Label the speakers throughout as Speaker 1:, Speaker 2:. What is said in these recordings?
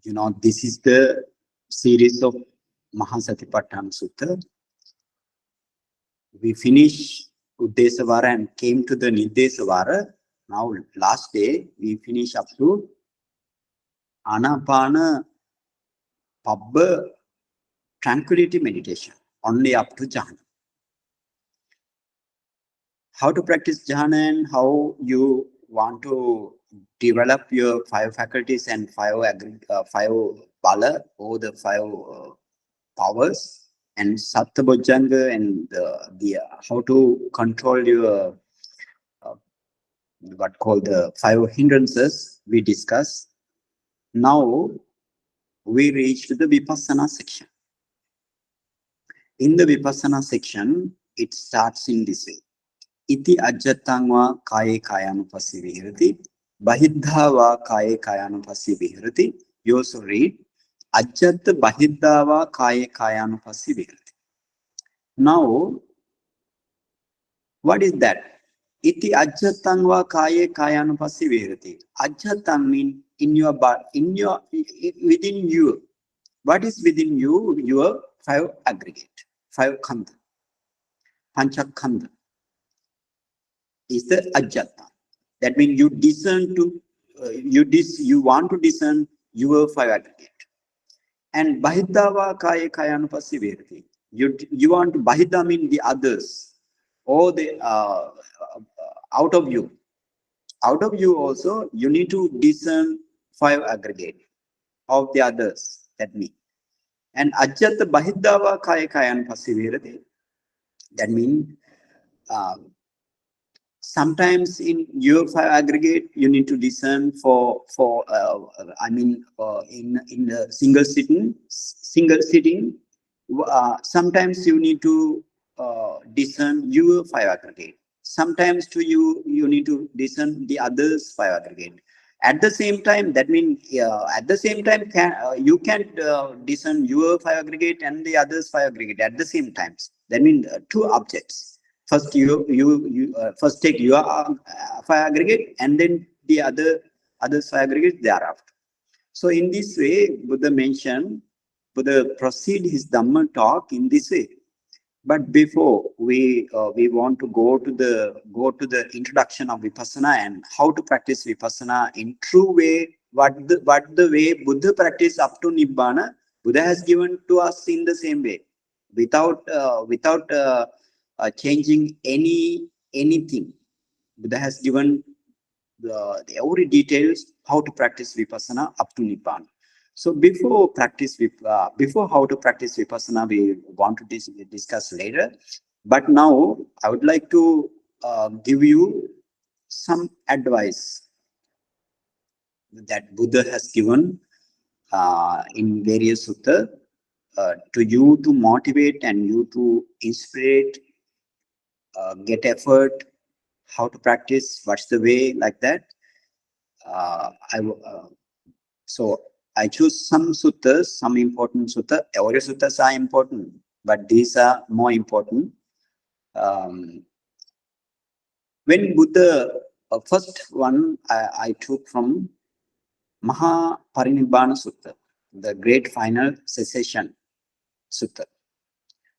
Speaker 1: This is the series of Mahasatipatthana Sutta. We finished Uddesavara and came to the Nirdesavara. Now, last day, we finish up to Anapana Pabba tranquility meditation, only up to jhana. How to practice jhana and how you want to develop your five faculties and five bala, or the five powers, and sattva bojjhanga, and the how to control your what called the five hindrances we discuss. Now we reached the vipassana section. In the vipassana section, it starts in this way. Iti ajjatang va kaye kayanupassi vihirati, bahiddha va kaye kayanupassi vihirati. You also read ajjat bahiddha va kaye kayanupassi vihirati. Now, what is that? Iti ajjatang va kaye kayanupassi vihirati. Ajjatang means within you. What is within you? Your five aggregate, five khandha, panchakhandha is the ajjata. That means you discern to you want to discern your five aggregate. And bahiddhava kaya kayanupassi vihirati. You want to bahiddha mean the others, or the out of you. Out of you also you need to discern five aggregate of the others. That means. And ajjata bahiddhava kaya kayanupassi vihirati. That means sometimes in your five aggregate you need to discern in a single sitting. Sometimes you need to discern your five aggregate. Sometimes you need to discern the others five aggregate. At the same time, that means at the same time you can discern your five aggregate and the others five aggregate at the same times. That means two objects. First you first take your five aggregate and then the others five aggregate thereafter. So in this way, Buddha proceed his Dhamma talk in this way. But before we want to go to the introduction of vipassana and how to practice vipassana in true way, what the way Buddha practiced up to Nibbana, Buddha has given to us in the same way, without changing anything. Buddha has given the every details how to practice vipassana up to Nibbana. So before how to practice vipassana, we want to discuss later. But now I would like to give you some advice that Buddha has given in various sutta to you to motivate and you to inspire, get effort, how to practice, what's the way, like that. So I choose some suttas, some important sutta. Every suttas are important, but these are more important. When Buddha, first one I took from Mahapariනිbbāna Sutta, the Great Final Cessation Sutta.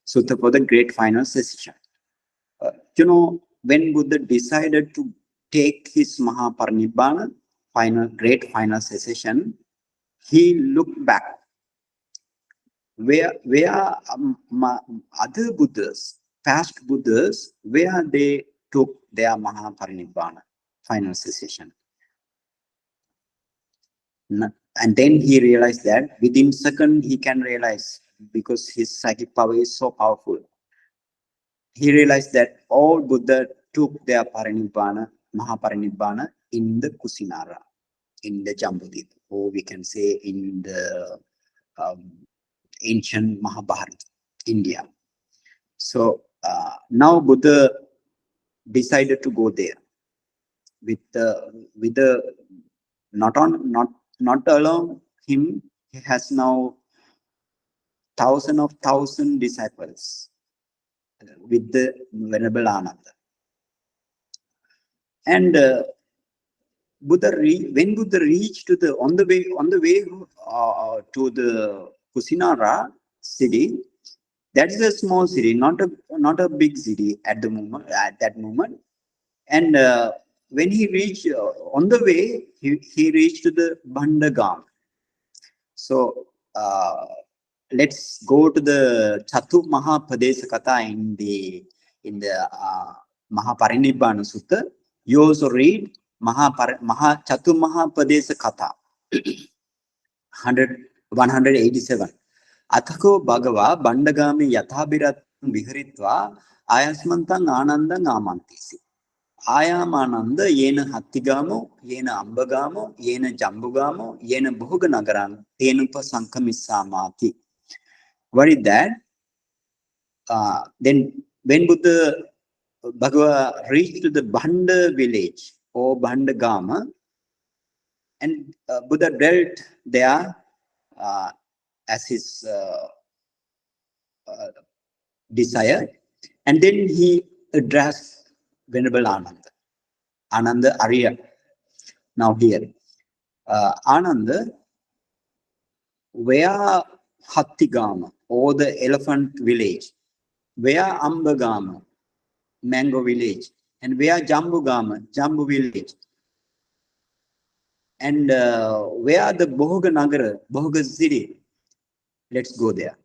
Speaker 1: Sutta for the Great Final Cessation. When Buddha decided to take his Mahapariනිbbāna, Great Final Cessation, he looked back where other Buddhas, past Buddhas, where they took their Mahapariනිbbāna, final cessation. And then he realized that within second he can realize, because his psychic power is so powerful. He realized that all Buddha took their Mahapariනිbbāna in the Kusinara, in the Jambudvīpa, or we can say in the ancient Mahabharata, India. So now Buddha decided to go there with the not alone him. He has now thousands of disciples with the Venerable Ananda. And when Buddha reached to the on the way to the Kusinara city, that is a small city, not a big city at that moment. And when he reached on the way, he reached to the Bandagam. So let's go to the Chatu Mahapadesakatha in the Mahaparinibbana Sutta. You also read Chatu Mahapadesakatha 187. Athako Bhagava Bandagami Yathabirat Viharitva Ayasmantang Anandang Amantisi. Ayamananda Yena Hattigamo, Yena Ambagamo, Yena Jambugamo, Yena Bhoganagaran, Tenupa Sankamisamati. What is that? Then when Buddha Bhagava reached to the Bhanda village or Bhandagama, and Buddha dwelt there as his desire, and then he addressed Venerable Ananda Arya. Now here, Ananda, where Hattigama or the elephant village, where Ambagama, mango village, and where Jambugama, Jambu village, and where the Bhoganagara, Bhoga city, let's go there.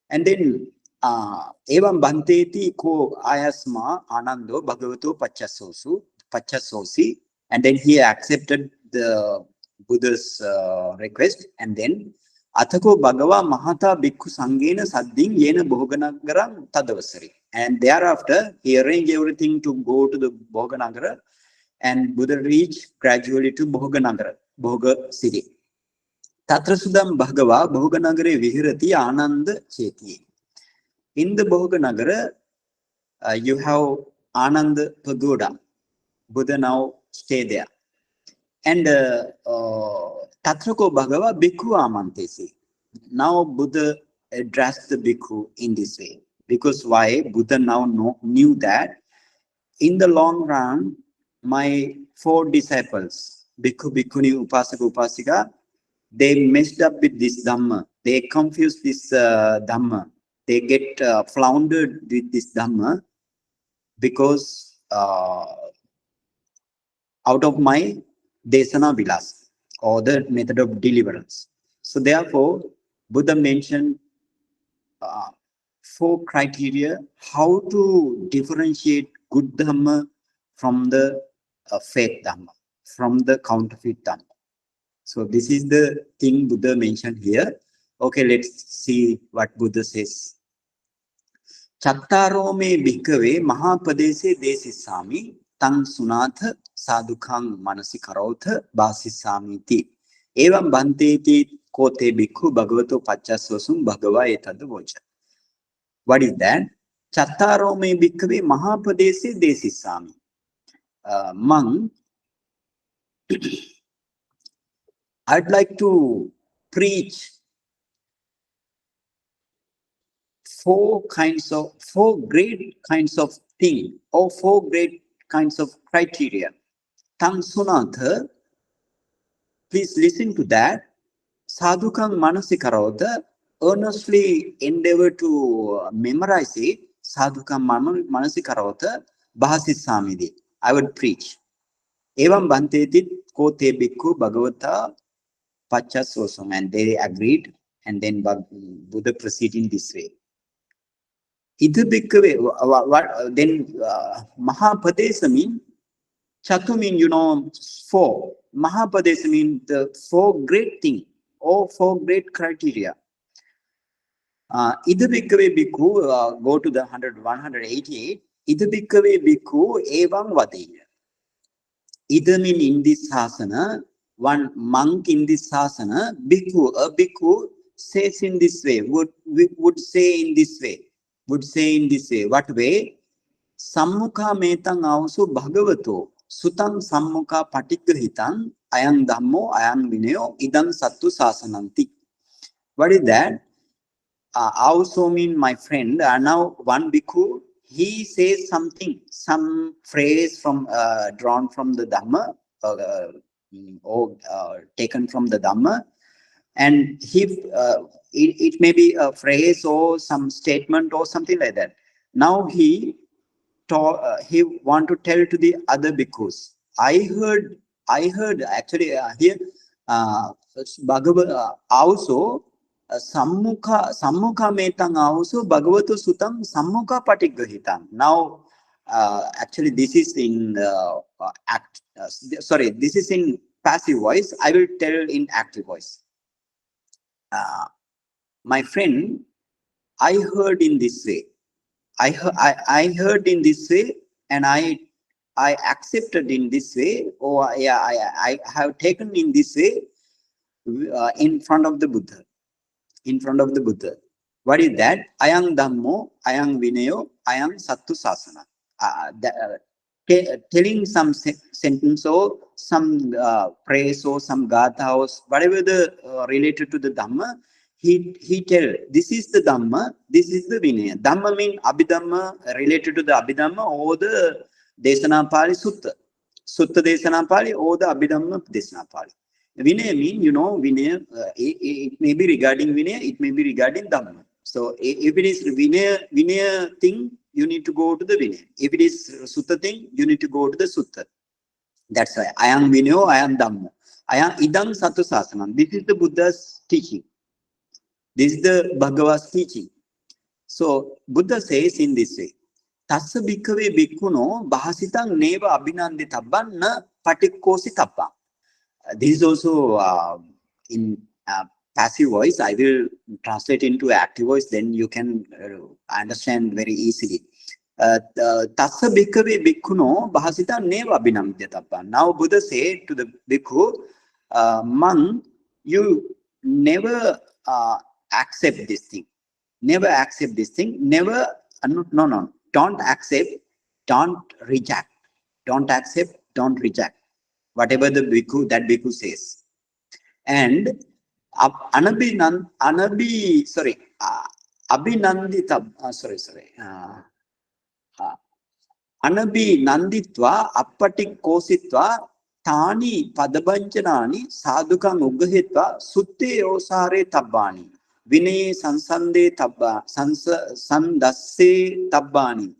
Speaker 1: And then Evam Bhanteti ko ayasma Anando Bhagavato Pachasosi, and then he accepted the Buddha's request, and then Athako Bhagava Mahata Bhikkhu Sangena Sadding Yena Bhoganagaram Tadavasari. And thereafter, he arranged everything to go to the Bhoganagara, and Buddha reached gradually to Bhoganagara, Bhoga city. Tatrasudam Bhagava Bhoganagare Vihirati Ananda Cheti. In the Bhoganagara, you have Ananda Pagoda. Buddha now stay there. And Tatrako Bhagava Bhikkhu Amantesi. Now Buddha addressed the Bhikkhu in this way. Because why? Buddha now knew that in the long run, my 4 disciples, Bhikkhu, Bhikkhuni, Upasaka, Upasika, they messed up with this Dhamma. They confused this Dhamma. They get floundered with this Dhamma because out of my Desana Vilas, or the method of deliverance. So therefore, Buddha mentioned 4 criteria how to differentiate good Dhamma from the fake Dhamma, from the counterfeit Dhamma. So this is the thing Buddha mentioned here. Okay, let's see what Buddha says. Chattaro me bhikkhave mahapadese desissami tang sunatha sadhukhang manasi karotha basissami ti. Evam bhanteti kote bhikkhu bhagavato pachasvasum bhagava etad vocha. What is that? Chattaro me bhikkhave mahapadese desissami. Monk, I'd like to preach 4 great kinds of thing, or 4 great kinds of criteria. Tang sunatha, please listen to that. Sadhukang manasikarota, earnestly endeavor to memorize it. Sadhukang manasikarota, bahasisamidi. I would preach. Evam bhantetit kote bhikkhu bhagavata pachasvasam. And they agreed, and then Buddha proceeded in this way. Then Mahapadesa mean, Chatu mean, 4. Mahapadesa mean the 4 great things, or 4 great criteria. Idha bhikkhave bhikkhu, go to the 188. Idha bhikkhave bhikkhu evam vadeya. Idha mean in this sasana, one monk in this sasana, bhikkhu, a bhikkhu says in this way, would say in this way. Would say in this way. What way? Sammukha metang avsu bhagavato sutang sammukha patikkahitan ayang dhammo ayang vinayo idam sattu sasananti. What is that? Also mean my friend. Now one bhikkhu, he says something, some phrase from drawn from the Dhamma, or taken from the Dhamma, and it may be a phrase or some statement or something like that. Now he want to tell to the other bhikkhus. I heard actually here Bhagavad also sammukha metang also Bhagavatu sutam sammukha patiggahitam. Now actually this is in this is in passive voice. I will tell in active voice. My friend, I heard in this way. I heard in this way, and I accepted in this way, or I have taken in this way in front of the Buddha. In front of the Buddha. What is that? Ayang Dhammo, Ayang Vinayo, Ayang Sattu Sasana. Telling some sentence or some praise or some gatha or whatever the related to the Dhamma, he tell this is the Dhamma, this is the Vinaya. Dhamma mean Abhidhamma, related to the Abhidhamma or the Desana Pali Sutta. Sutta Desana Pali or the Abhidhamma Desana Pali. Vinaya mean, Vinaya, it may be regarding Vinaya, it may be regarding Dhamma. So if it is Vinaya thing, you need to go to the Vinaya. If it is Sutta thing, you need to go to the Sutta. That's why I am Vinayo, I am Dhammo. I am Idam Sattu Sasanam. This is the Buddha's teaching. This is the Bhagava's teaching. So Buddha says in this way, Tassa bhikkhave bhikkhuno bahasitang neva abhinanditabban na patikkosi tappam. This is also in passive voice. I will translate into active voice, then you can understand very easily. Tassa bhikkhave bhikkhuno bahasitang neva abhinanditabban. Now Buddha said to the bhikkhu, monk, you never accept this thing. Never accept this thing. Never, no. Don't accept, don't reject. Don't accept, don't reject. Whatever the bhikkhu, that bhikkhu says. And abhinandita, anabhinanditva appatikositva tani padabanjanani sadhukam uggahitva sutte osare tabbani vinaye sansande tabba sandasse tabbani.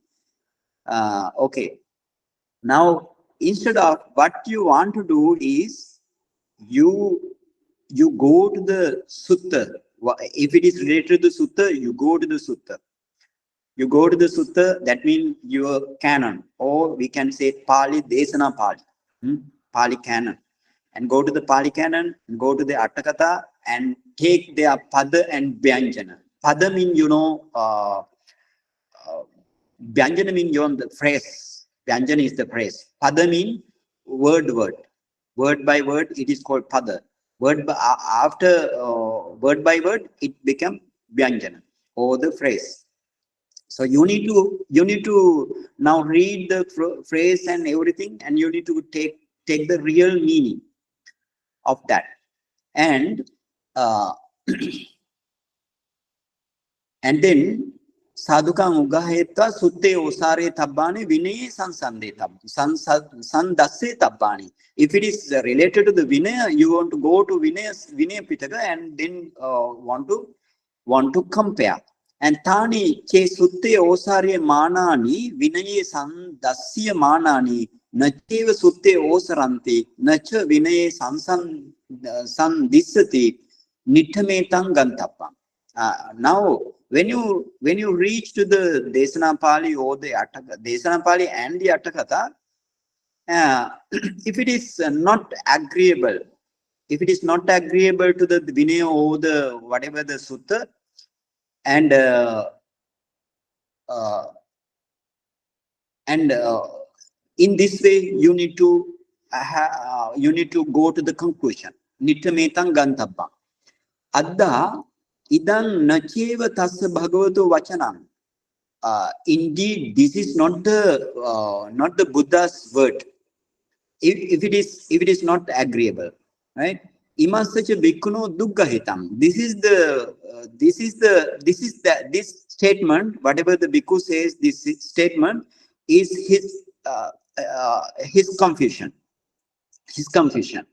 Speaker 1: Okay. Now, instead of what you want to do is you go to the sutta. If it is related to the sutta, you go to the sutta. You go to the sutta, that means your canon, or we can say Pali, Desana Pali, Pali canon. And go to the Pali canon, and go to the Atthakatha, and take their pada and vyanjana. Pada means, vyanjana means the phrase. Vyanjana is the phrase. Pada means word. Word by word, it is called pada. After word by word, it becomes vyanjana, or the phrase. So you need to now read the phrase and everything, and you need to take the real meaning of that. And and then sadhukam uggaheta sutte osare tabbani vinaye sansande sandasse tabbani. If it is related to the vinaya, you want to go to vinaya pitaka and then want to compare. And tani che sutte osare manani vinaye sandasya manani nacheva sutte osaranti nacha vinaye sandissati nittametang gantappa. Now, when you reach to the Desana Pali or the Desana Pali and the Atthakatha, if it is not agreeable to the Vinaya or the whatever the Sutta, and in this way you need to go to the conclusion. Nittametang gantappa. Adda idang nacheva tassa bhagavato vachanam. Indeed, this is not the Buddha's word. If it is not agreeable, right? Imasacha bhikkhuno duggahitam. This statement, whatever the bhikkhu says, this statement is his confusion. his confusion.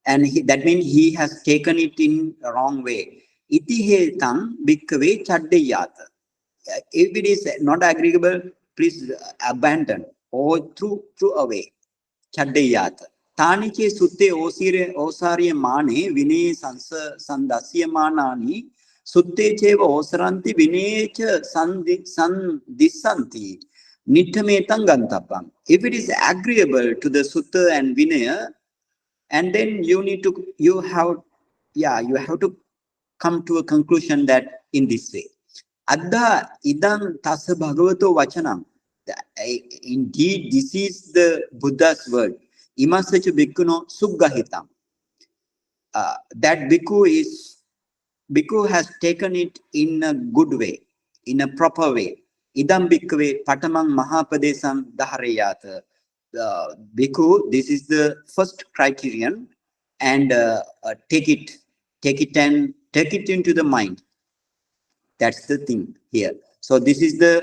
Speaker 1: And that means he has taken it in the wrong way. Iti hetam bhikkhave chaddeyata. If it is not agreeable, please abandon or throw away. Chaddeyata. Taniche sutte osarye mane vine sandasya manani sutte cheva osaranti vine cha sandisanti nittametam gantapam. If it is agreeable to the sutta and vinaya, and then you have to come to a conclusion that in this way. Adda idam tassa bhagavato vachanam. Indeed, this is the Buddha's word. Imasacha bhikkhuno suggahitam. That bhikkhu has taken it in a good way, in a proper way. Idam bhikkhave patamang mahapadesam dhaharayat. Bhikkhu, this is the first criterion, and take it into the mind. That's the thing here. So this is the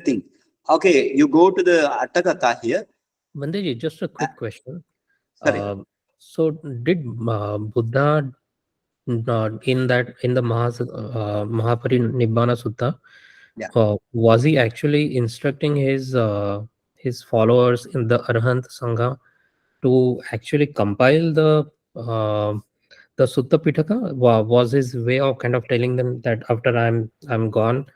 Speaker 1: thing. Okay, you go to the Atthakatha here.
Speaker 2: Bhanteji, just a quick question.
Speaker 1: Sorry.
Speaker 2: So did Buddha in the Mahaparinibbana Sutta, was he actually instructing his followers in the Arhant Sangha to actually compile the Sutta Pitaka? Was his way of kind of telling them that after I'm gone,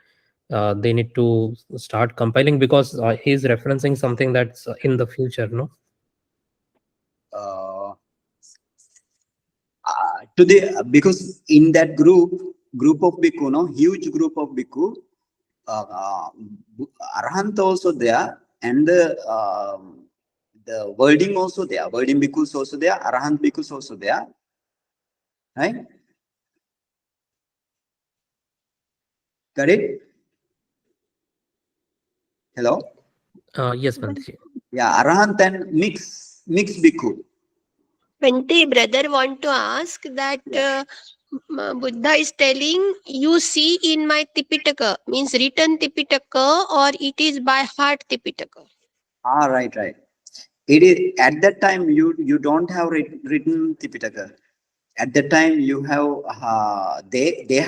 Speaker 2: they need to start compiling, because he's referencing something that's in the future, no?
Speaker 1: Because in that group of bhikkhu, no, huge group of bhikkhu, Arhant also there, and the wording also there. Wording bhikkhus also there. Arhant bhikkhus also there. Right? Got it? Hello?
Speaker 2: Yes, Bhanteji.
Speaker 1: Yeah, Arhant and mixed bhikkhu.
Speaker 3: Bhante, brother want to ask that Buddha is telling, you see in my Tipitaka, means written Tipitaka, or it is by heart Tipitaka?
Speaker 1: Right. It is at that time you don't have written Tipitaka. At that time you have they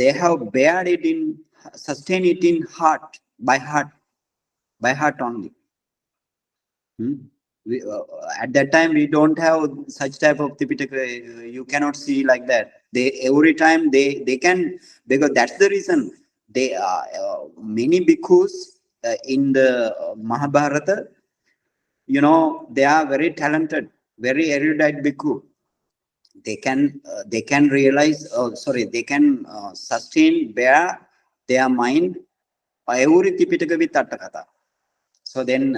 Speaker 1: have bared it in, sustain it in heart, by heart only. At that time we don't have such type of Tipitaka. You cannot see like that. Every time they can, because that's the reason they many bhikkhus in the Mahabharata, they are very talented, very erudite bhikkhu. They can realize, they can sustain their mind every Tipitaka with Atthakatha. So then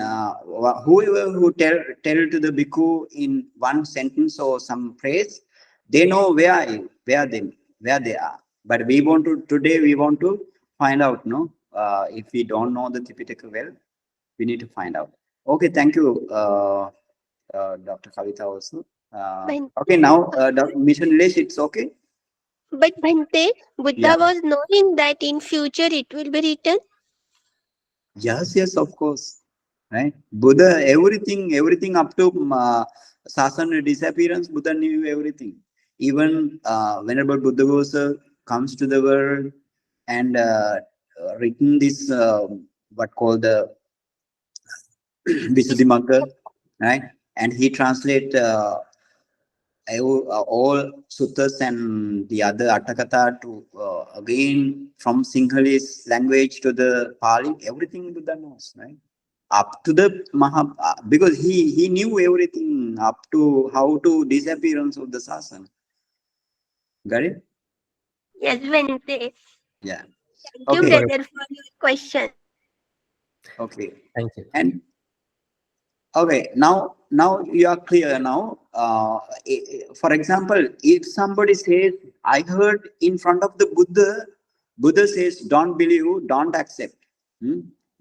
Speaker 1: whoever who tell to the bhikkhu in one sentence or some phrase, they know where they are. But today we want to find out, no? If we don't know the Tipitaka well, we need to find out. Okay, thank you, Dr. Kavita also. Okay, now Mission Nilesh, it's okay.
Speaker 3: But Bhante, Buddha was knowing that in future it will be written.
Speaker 1: Yes, of course. Right? Buddha, everything up to Sasana disappearance, Buddha knew everything. Even whenever Buddha comes to the world and written this, what called the Visuddhimagga, right? And he translate all suttas and the other Atthakatha to again from Sinhalese language to the Pali, everything Buddha knows, right? Up to the because he knew everything up to how to disappearance of the Sasana. Got it?
Speaker 3: Yes, Bhante.
Speaker 1: Yeah.
Speaker 3: Thank you, brother, for your question.
Speaker 1: Okay.
Speaker 2: Thank you.
Speaker 1: And okay, now you are clear now. For example, if somebody says, I heard in front of the Buddha says, don't believe, don't accept.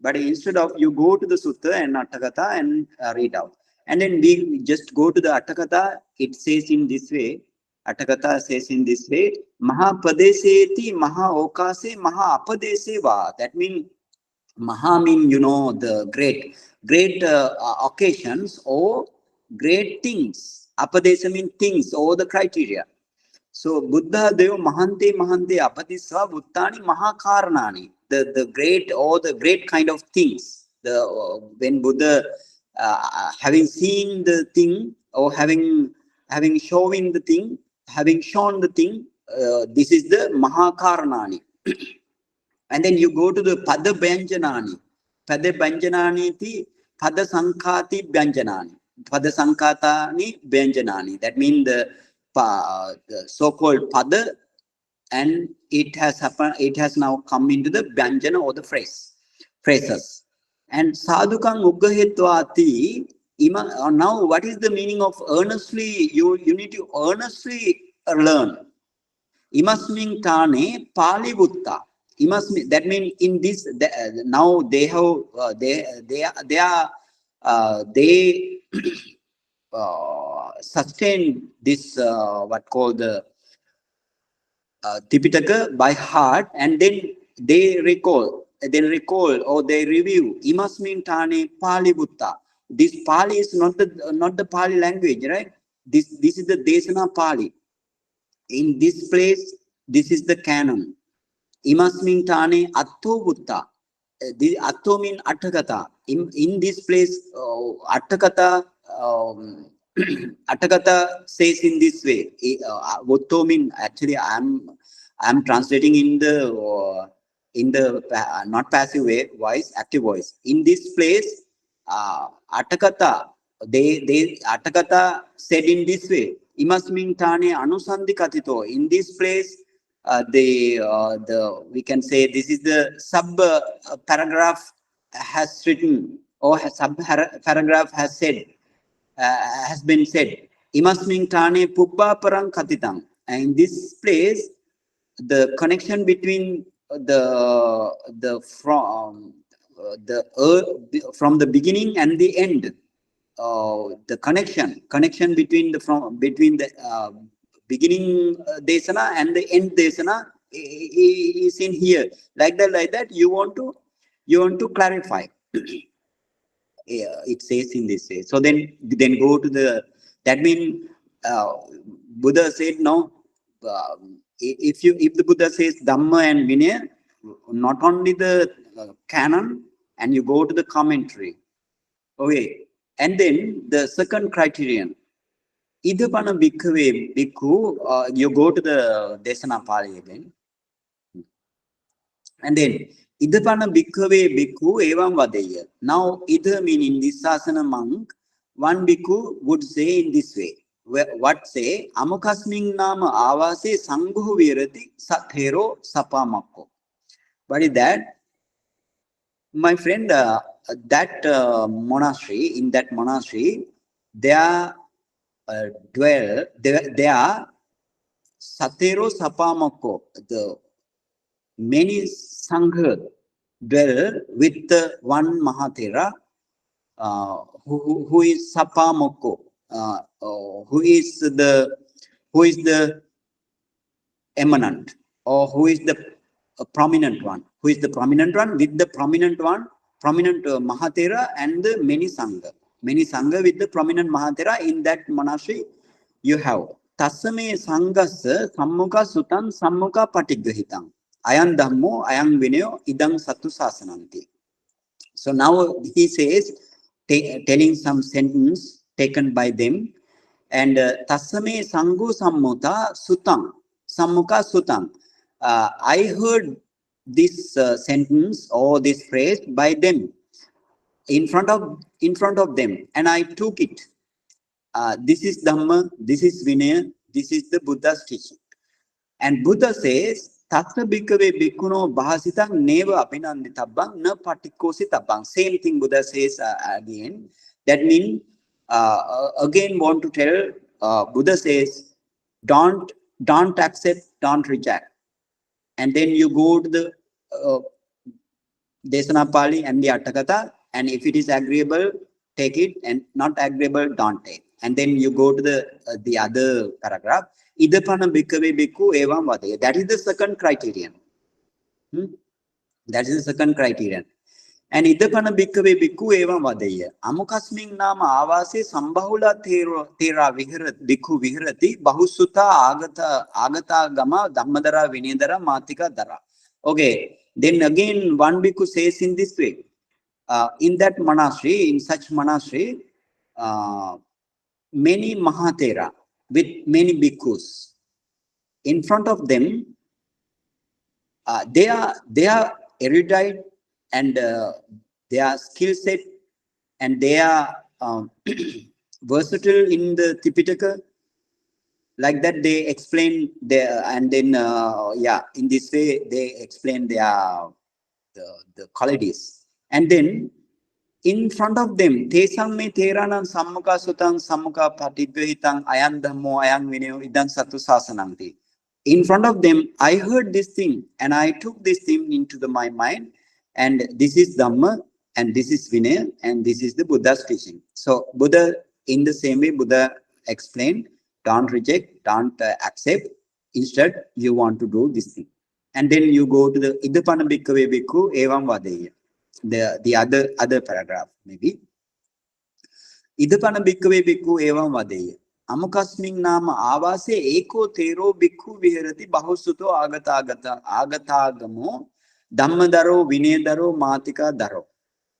Speaker 1: But instead of, you go to the Sutta and Atthakatha and read out. And then we just go to the Atthakatha, it says in this way, Atthakatha says in this way, Maha Padeseti, Maha Okase, Maha Apadese va. That means Maha mean, the great occasions or great things. Apadesa mean things or the criteria. So Buddha Deva Mahante Apadisa Buddhani Mahakarnani, the great or the great kind of things. When Buddha having seen the thing or having shown the thing, this is the Mahakarnani. And then you go to the Pada Byanjanani. Pada Byanjanani ti Pada Sankhati Byanjanani. Pada Sankhatani Byanjanani. That means the so-called Pada, and it has happened. It has now come into the Byanjana or the phrases. And Sadhukang Uggahetvati. Now, what is the meaning of earnestly? You need to earnestly learn. Imasming Tane Pali Buddha. That means in this now they have they sustain this what called the Tipitaka by heart, and then they recall or they review. Imasmin Tane Pali Buddha. This Pali is not the Pali language, right? This is the Desana Pali. In this place, this is the canon. Imasmin Tane Atto Buddha. The Atto mean Atthakatha. In this place, Atthakatha Atthakatha says in this way. Atto mean, actually I'm translating in the not passive way, voice, active voice. In this place, Atthakatha, they Atthakatha said in this way. Imasmin Tane Anusandhi Katito. In this place, we can say this is the sub paragraph has written, or sub paragraph has said, has been said. Imasmin Tane Pubba Parang Katitang. And in this place, the connection between from the beginning and the end, the connection between the beginning desana and the end desana is in here. Like that, you want to clarify. It says in this way. So then go to that means Buddha said no. If the Buddha says Dhamma and Vinaya, not only the canon, and you go to the commentary. Okay. And then the second criterion, Idapana Bhikkhave Bhikkhu, you go to the Desana Pali again. And then Idapana Bhikkhave Bhikkhu Evam Vadeya. Now, Ida meaning this Sasana monk, one Bhikkhu would say in this way. What say? Amukasming Nama Avase Sanghu Virati Sathero Sapamakko. What is that? My friend, that monastery, in that monastery, there dwell, they are Sathero Sapamako, the many Sangha dwell with the one Mahathera, who is Sapamoko, who is the eminent, or who is the prominent one. Who is the prominent one? With the prominent Mahathera and the many Sangha with the prominent Mahathera in that monastery you have. Tasame Sangasa Sammuka Sutan Sammuka Patigrahitang. Ayan Dhammo, Ayan Vineo, Idang Satu Sasananti. So now he says, telling some sentence taken by them, and Tasame Sangu Sammuta Sutang, Sammuka Sutang. I heard this sentence or this phrase by them in front of them, and I took it. This is Dhamma, this is Vinaya, this is the Buddha's teaching. And Buddha says, Tattva bhikkhave bhikkhuno bhasitang neva apinanditabang na patikositabang. Same thing Buddha says again. That means, again want to tell, Buddha says, don't accept, don't reject. And then you go to the Desana Pali and the Atthakatha, and if it is agreeable, take it, and not agreeable, don't take. And then you go to the other paragraph. Idapana bhikkhave bhikkhu evam vadeya. That is the second criterion. That is the second criterion. And idapana bhikkave bhikkhu evam vadeya. Amukasming nama avase sambahula tera bhikkhu viharati bahusuta agata gama dhammadara vinedara matika dara. Okay. Then again one bhikkhu says in this way. In that monastery, in such monastery, many Mahatera with many bhikkhus. In front of them, they are erudite and they are skill set and they are versatile in the Tipitaka. Like that, they explain their, and then in this way they explain their the qualities. And then in front of them, tesam me teranam sammukha sutang sammukha patibhahitang ayam dhammo ayam vineo idam satu sasananti. In front of them, I heard this thing and I took this thing into my mind, and this is Dhamma and this is Vinaya and this is the Buddha's teaching. So Buddha, in the same way, Buddha explained, don't reject, don't accept. Instead, you want to do this thing. And then you go to the Idapana Bhikkave Bhikkhu Evam Vadeya. The other paragraph maybe. Idapana Bhikkave Bhikkhu Evam Vadeya. Amukasming nama avase eko tero bhikkhu viharati bahusuto agatagamo dhammadaro vinedaro matika daro.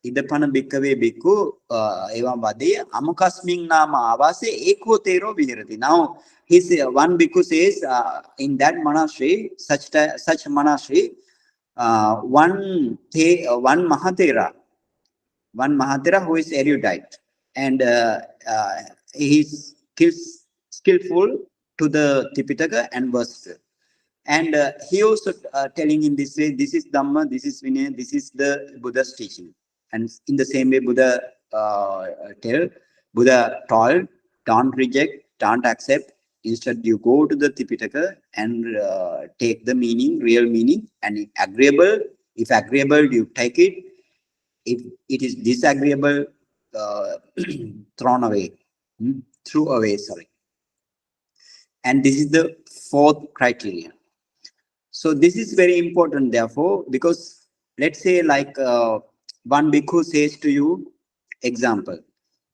Speaker 1: Idapana bhikkave bhikkhu evam vadeya amukasming nama avase eko tero viharati. Now one bhikkhu says in that monastery, such monastery, one Mahatera who is erudite and he is skillful to the Tipitaka and versatile. And he also telling in this way, this is Dhamma, this is Vinaya, this is the Buddha's teaching. And in the same way, Buddha told, don't reject, don't accept. Instead, you go to the Tipitaka and take the meaning, real meaning, and if agreeable, you take it. If it is disagreeable, throw away. And this is the fourth criteria. So this is very important, therefore, because let's say like one bhikkhu says to you, example,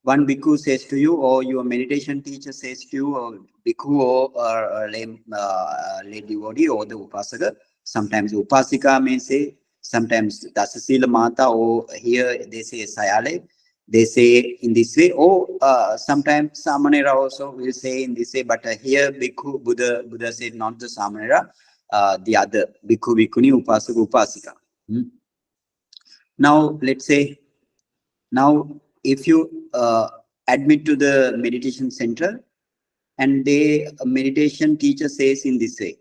Speaker 1: one bhikkhu says to you, or your meditation teacher says to you, or bhikkhu or lay devotee or the upasaka, sometimes upasika may say, sometimes Dasasila Mata, or here they say Sayale. They say in this way, or sometimes Samanera also will say in this way, but here Bhikkhu, Buddha said not the Samanera, the other Bhikkhu, Bhikkhuni, Upasaka, Upasika. Now, let's say, now if you admit to the meditation center and the meditation teacher says in this way,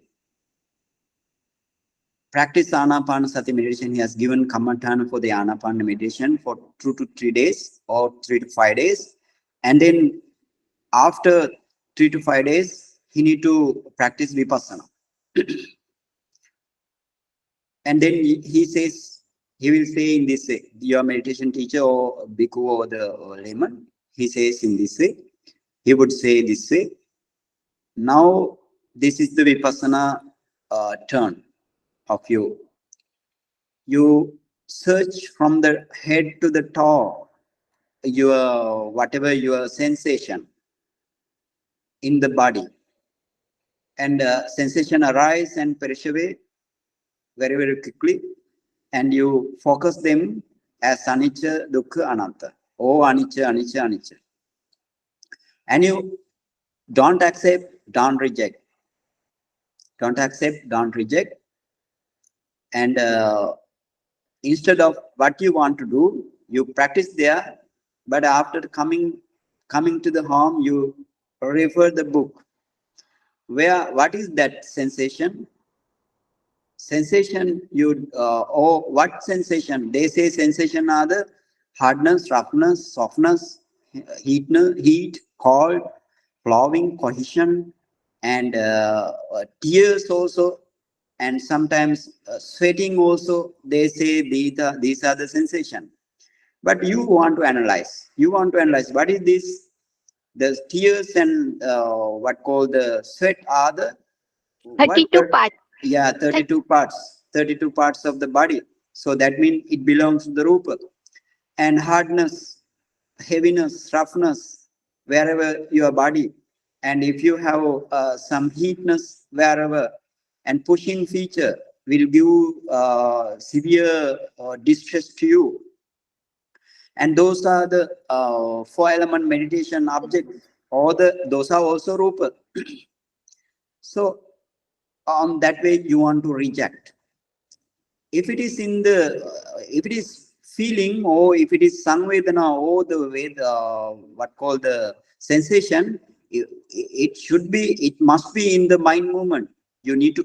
Speaker 1: practice Anapanasati meditation. He has given Kammatthana for the Anapana meditation for 2 to 3 days or 3 to 5 days. And then after 3 to 5 days, he need to practice Vipassana. And then he says, he will say in this way, your meditation teacher or Bhikkhu or the layman, he says in this way, he would say this way, now this is the Vipassana turn of you. You search from the head to the toe, whatever your sensation in the body, and sensation arise and perish away very, very quickly, and you focus them as anicca, dukkha, anatta. Oh, anicca, anicca, anicca. And you don't accept, don't reject. Don't accept, don't reject. And instead of what you want to do, you practice there, but after coming to the home, you refer the book. What is that sensation? Sensation, what sensation? They say sensation are the hardness, roughness, softness, heat, cold, flowing, cohesion, and tears also. And sometimes sweating also, they say these are the sensation. But you want to analyze. What is this? The tears and what called the sweat are the
Speaker 3: 32 parts.
Speaker 1: Yeah, 32 parts. 32 parts of the body. So that means it belongs to the rupa. And hardness, heaviness, roughness, wherever your body. And if you have some heatness wherever, and pushing feature will give severe distress to you. And those are the 4-element meditation objects, or those are also rupa. So on that way you want to reject. If it is in the, if it is feeling, or if it is samvedana, or the way what called the sensation, it should be, it must be in the mind movement. You need to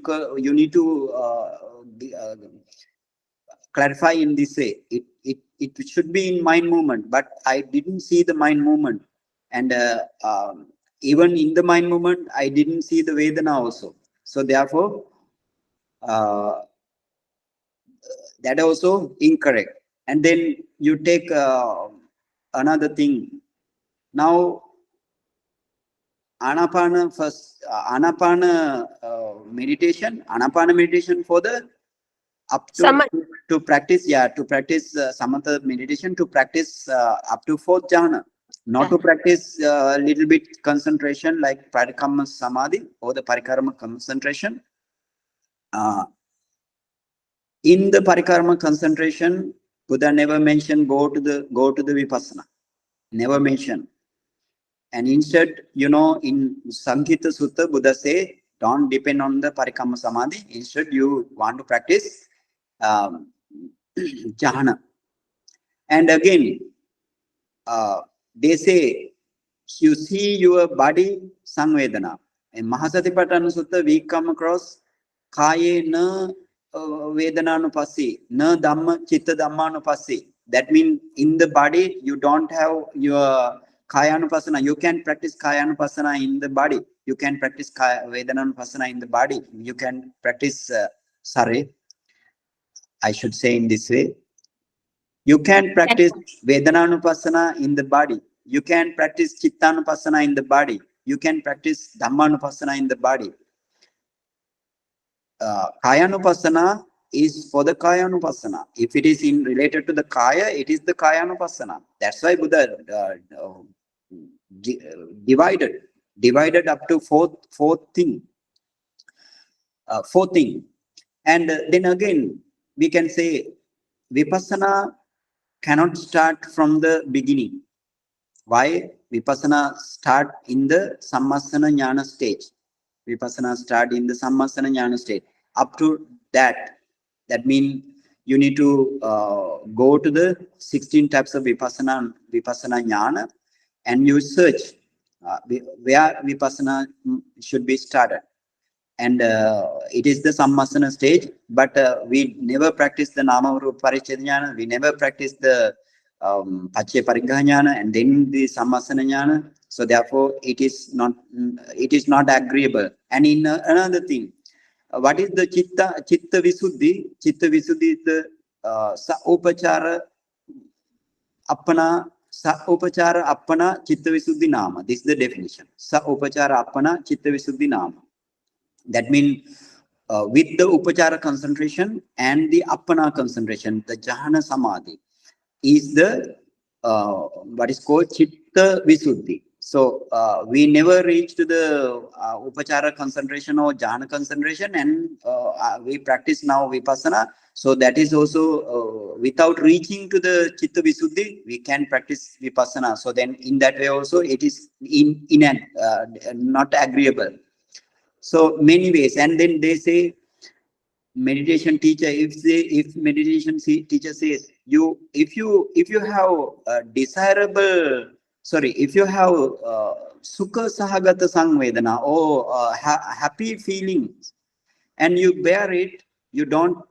Speaker 1: clarify in this way. It should be in mind movement, but I didn't see the mind movement, and even in the mind movement I didn't see the Vedana also. So therefore that also incorrect. And then you take another thing. Now Anapana first, Anapana meditation for the up to practice, to practice samatha meditation, to practice up to 4th jhana, not to practice little bit concentration like parikarma samadhi or the parikarma concentration. In the parikarma concentration, Buddha never mentioned go to the vipassana, never mentioned. And instead, in Sankhita Sutta, Buddha say, don't depend on the parikarma samadhi. Instead, you want to practice jhana. And again, they say, you see your body samvedana. In Mahasatipatthana Sutta, we come across kaye na vedananupassi, na dhamma chitta dhammanupassi. That means in the body, you don't have your kayanupassana. You can practice kayanupassana in the body. You can practice vedananupasana in the body. You can practice, I should say in this way. You can practice Vedananupassana in the body. You can practice Chittanupassana in the body. You can practice Dhammanupassana in the body. Kayanupassana is for the Kayanupassana. If it is related to the Kaya, it is the Kayanupassana. That's why Buddha divided up to fourth thing. And then again, we can say Vipassana cannot start from the beginning. Why? Vipassana start in the Sammasana Jnana stage. Vipassana start in the Sammasana Jnana stage. Up to that means you need to go to the 16 types of Vipassana Jnana, and you search where Vipassana should be started. And it is the Sammasana stage, but we never practice the Nama Rupa Paricheda Jnana, we never practice the Paccaya Pariggaha Jnana, and then the Sammasana Jnana. So therefore, it is not agreeable. And in another thing, what is the Chitta Visuddhi? Chitta Visuddhi is the Sa-upachara Appana Chitta Visuddhi Nama. This is the definition. Sa-upachara Appana Chitta Visuddhi Nama. That means with the upachara concentration and the appana concentration, the jhana samadhi is the what is called chitta visuddhi. So we never reach to the upachara concentration or jhana concentration, and we practice now vipassana. So that is also without reaching to the chitta visuddhi, we can practice vipassana. So then in that way also it is not agreeable. So many ways. And then they say, meditation teacher, if meditation teacher says, if you have if you have sukha sahagata samvedana, or happy feelings, and you bear it, you don't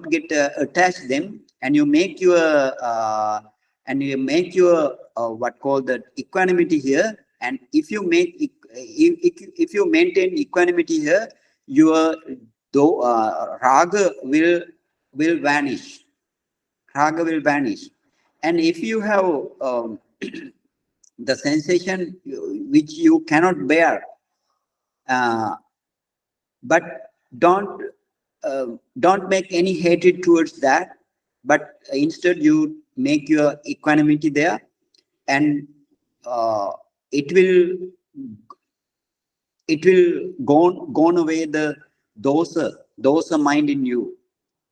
Speaker 1: get attached them, and you make your what called the equanimity here. And if you maintain equanimity here, your raga will vanish. Raga will vanish. And if you have the sensation which you cannot bear, but don't make any hatred towards that, but instead you make your equanimity there, and it will gone away the dosa mind in you.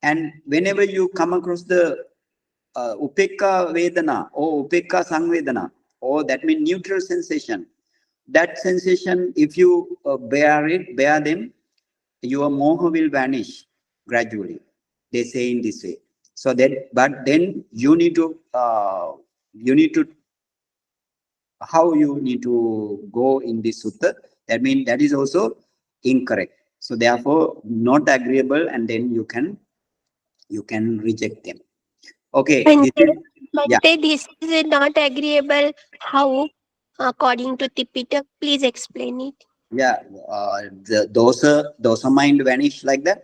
Speaker 1: And whenever you come across the upekka vedana or upekka samvedana, or that means neutral sensation, that sensation, if you bear them, your moha will vanish gradually. They say in this way. So that, but then you need to how you need to go in this sutta. That means that is also incorrect. So therefore, not agreeable, and then you can reject them. Okay.
Speaker 3: This is not agreeable. How? According to Tipitaka, please explain it.
Speaker 1: Yeah, the dosa mind vanish like that.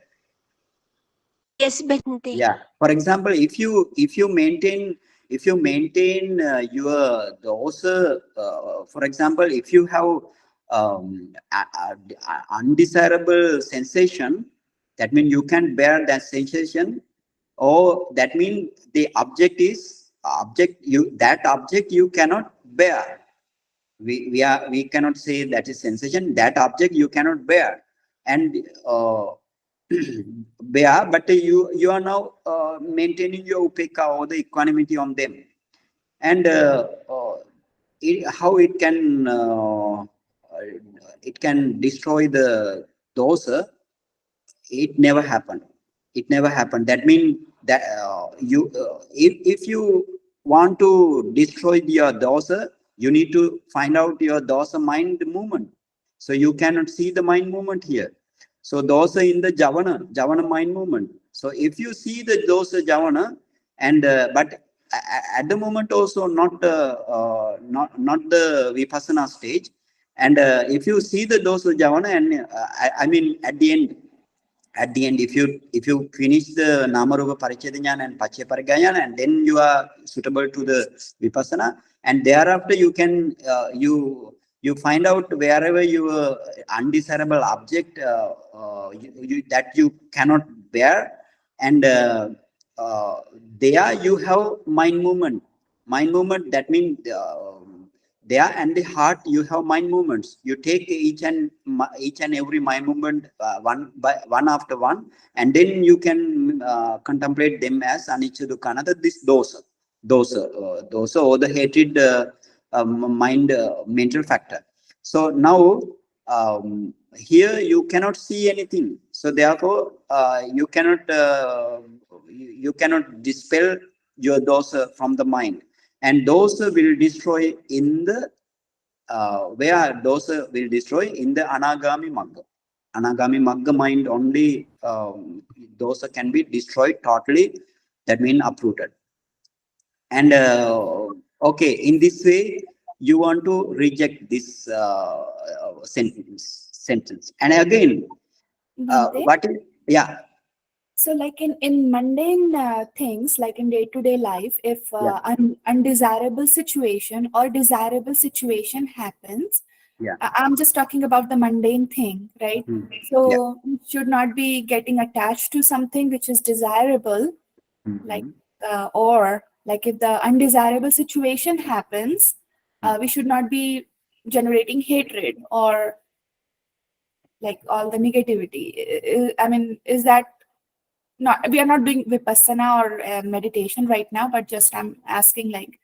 Speaker 3: Yes, Bhante.
Speaker 1: Yeah. For example, if you maintain your dosa, for example, if you have undesirable sensation, that means you can bear that sensation, or that means the object you cannot bear. We cannot say that is sensation. That object you cannot bear, and bear, but you are now maintaining your upekka or the equanimity on them, and how it can destroy the dosa. It never happened. That means that if you want to destroy your dosa, you need to find out your dosa mind movement. So you cannot see the mind movement here. So dosa in the javana mind movement. So if you see the dosa javana, and but at the moment also not the vipassana stage, and if you see the dosa javana, and I mean at the end, if you finish the namarupa paricheda jnana and paccaya parigayana, and then you are suitable to the vipassana, and thereafter you can you find out wherever your undesirable object that you cannot bear, and there you have mind movement. That means there, and the heart you have mind movements. You take each and every mind movement one after one, and then you can contemplate them as anicca dukkha anatta, this dosa or the hatred mind mental factor. So now here you cannot see anything, so therefore you cannot dispel your dosa from the mind, and dosa will destroy in the where dosa will destroy in the anagami magga mind only. Dosa can be destroyed totally, that means uprooted. And okay, in this way you want to reject this sentence. And again, what is, yeah.
Speaker 4: So like in mundane things, like in day-to-day life, if undesirable situation or desirable situation happens, I'm just talking about the mundane thing, right? So you should not be getting attached to something which is desirable, like or like if the undesirable situation happens, we should not be generating hatred or like all the negativity. I mean, is that not, we are not doing vipassana or meditation right now, but just I'm asking, like,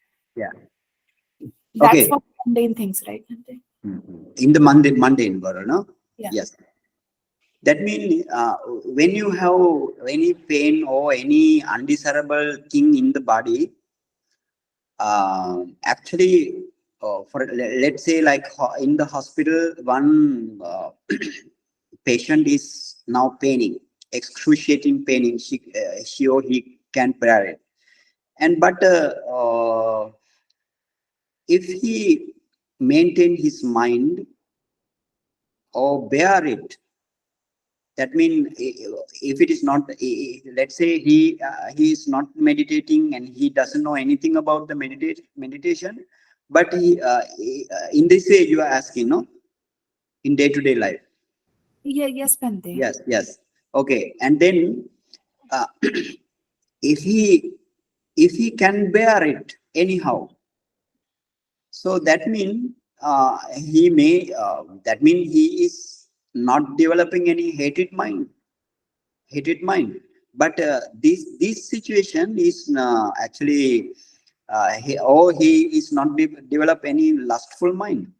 Speaker 4: that's for mundane things, right?
Speaker 1: In the mundane world, no?
Speaker 4: Yeah.
Speaker 1: Yes. That means when you have any pain or any undesirable thing in the body, actually, for let's say like in the hospital, one patient is now paining, excruciating paining. She or he can't bear it, and but if he maintain his mind or bear it, that means if it is not, let's say he is not meditating and he doesn't know anything about the meditation, but he in this way you are asking, no, in day-to-day life.
Speaker 4: Yes, Bhante.
Speaker 1: Yes. Okay, and then if he can bear it anyhow, so that means he may that means he is not developing any hated mind. But this situation is actually he is not develop any lustful mind.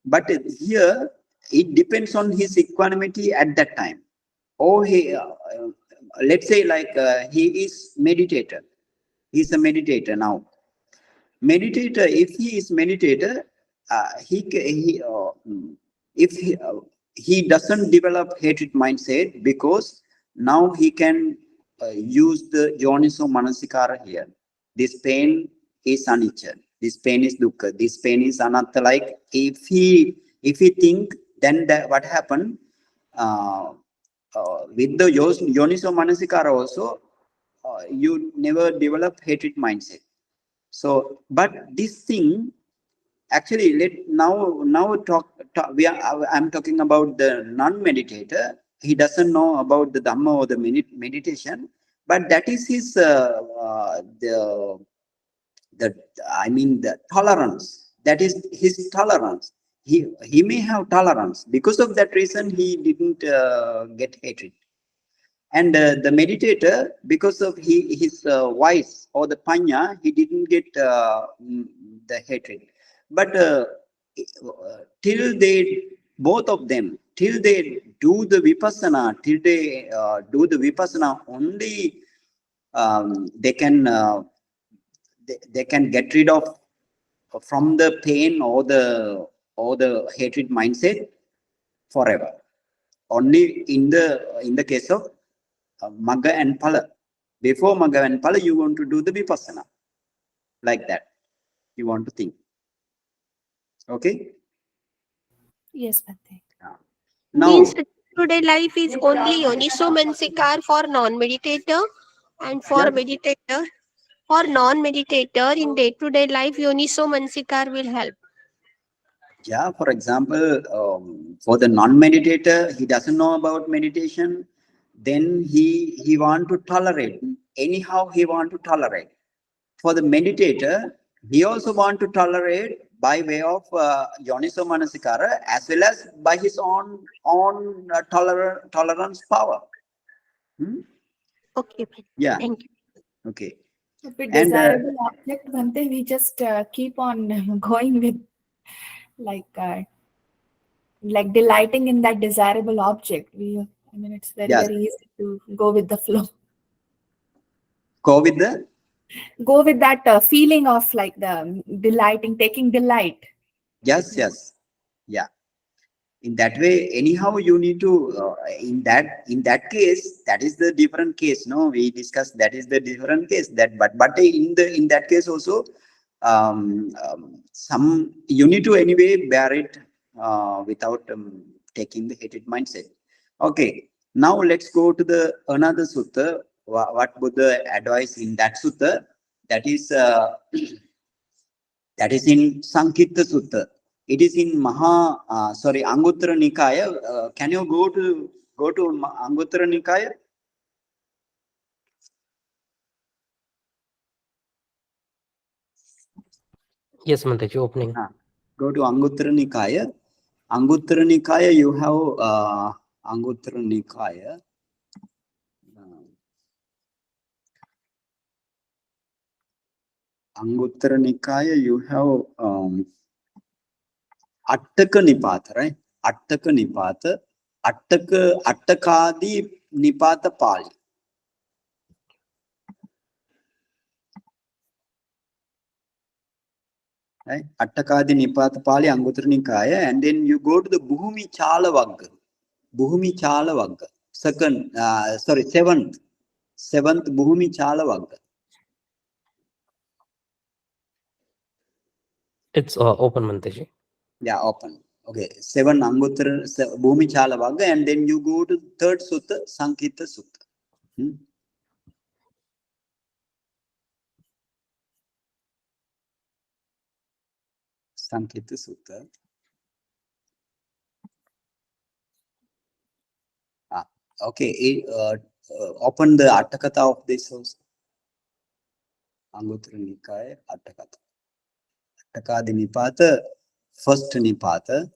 Speaker 1: But here it depends on his equanimity at that time. Or he let's say like he is meditator. He's a meditator now. Meditator, if he is meditator, if he doesn't develop hatred mindset, because now he can use the yoniso manasikara here. This pain is anicca, this pain is dukkha, this pain is anatta. Like if he think, then that what happened with the yoniso manasikara also, you never develop hatred mindset. So, but this thing actually, I'm talking about the non-meditator. He doesn't know about the Dhamma or the meditation, but that is his the tolerance. That is his tolerance. He may have tolerance. Because of that reason, he didn't get hatred. And the meditator, because of his vice or the panya, he didn't get the hatred. But till they, both of them, till they do the vipassana, only they can get rid of from the pain or the hatred mindset forever. Only in the case of Magga and Phala. Before Magga and Phala, you want to do the vipassana. Like that. You want to think. Okay?
Speaker 4: Yes, Bhante.
Speaker 1: Now,
Speaker 3: Means day-to-day life is only Yoniso Mansikar for non-meditator, and for meditator. For non-meditator, in day-to-day life, Yoniso Mansikar will help.
Speaker 1: yeah, for example, for the non-meditator, he doesn't know about meditation, then he want to tolerate. Anyhow, he want to tolerate. For the meditator, he also want to tolerate by way of Yoniso Manasikara, as well as by his own tolerance power.
Speaker 3: Okay,
Speaker 1: Yeah.
Speaker 3: thank you.
Speaker 1: Okay.
Speaker 4: With desirable object, Bhante, we just keep on going with like delighting in that desirable object. It's very easy to go with the flow.
Speaker 1: Go with
Speaker 4: that feeling of like the delighting, taking delight.
Speaker 1: Yes. Yeah. In that way, anyhow, you need to in that case, that is the different case. No, we discussed that is the different case. But in that case also, some you need to anyway bear it without taking the hated mindset. Okay. Now let's go to the another sutta. What Buddha advised in that sutta? That is in Sankhita Sutta. It is in Anguttara Nikaya. Can you go to Anguttara Nikaya?
Speaker 2: Yes, Mantaji, opening.
Speaker 1: Go to Anguttara Nikaya. Anguttara Nikaya, you have Anguttara Nikaya. Anguttara Nikaya, you have Atthaka Nipata, right? Atthaka Nipata. Atthakadi Nipata Pali. Right? Atthakadi Nipata Pali Anguttara Nikaya, and then you go to the Bhumi Chala Vagga. Bhumi Chala Vagga. Seventh Bhumi Chala Vagga.
Speaker 2: It's open, Mantaji.
Speaker 1: Yeah, open. Okay, 7 Anguttara Bhumi Chala Vagga, and then you go to third Sutta, Sankhita Sutta. Sankhita Sutta. Okay, open the Atthakatha of this also. Anguttara Nikaya Atthakatha. Atthakadi Nipata, first Nipata.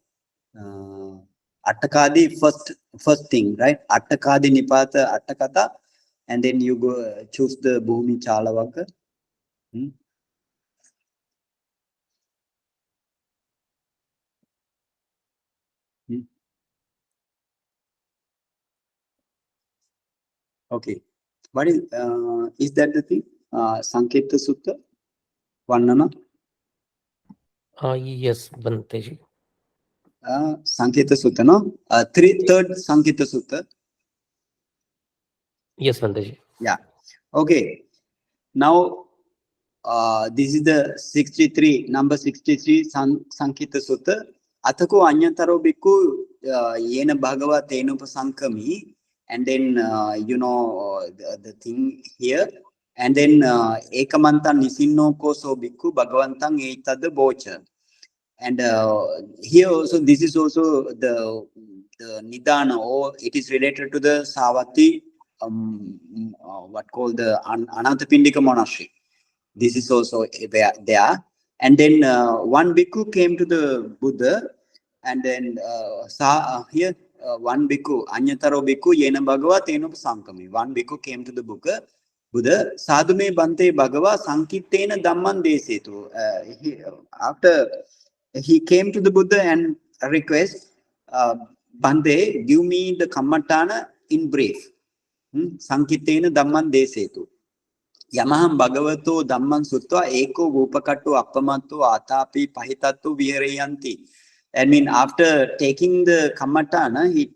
Speaker 1: Atthakadi first thing, right? Atthakadi Nipata Atthakatha, and then you go choose the Bhumi Chalavaka. Okay. What is that the thing? Sanketa Sutta? Vannana?
Speaker 2: Yes, Bhanteji.
Speaker 1: Sanketa Sutta, no? Third Sanketa Sutta.
Speaker 2: Yes, Bhanteji.
Speaker 1: Yeah. Okay. Now, this is the 63, number 63 Sanketa Sutta. Athako anyataro bhikkhu yena bhagava tenupasankami. And then, the thing here. And then, ekamantan nisinno koso bhikkhu bhagavantang etad bocha. And here also, this is also the Nidana, or it is related to the Savatthi, what called the Anathapindika monastery. This is also there. And then one bhikkhu came to the Buddha, and then here one bhikkhu, Anyataro bhikkhu, Yena Bhagava Tenupasankami. One bhikkhu came to the Buddha, Sadhume Bhante Bhagava Sankitena Dhamman Desetu. After he came to the Buddha and request, Bhante, give me the Kammatthana in brief. Sankitena Dhamman Desetu. Yamaham Bhagavato Dhamman Sutta Eko Vupakattu Appamattu Atapi Pahitattu Viharayanti. I mean, after taking the Kammatthana, he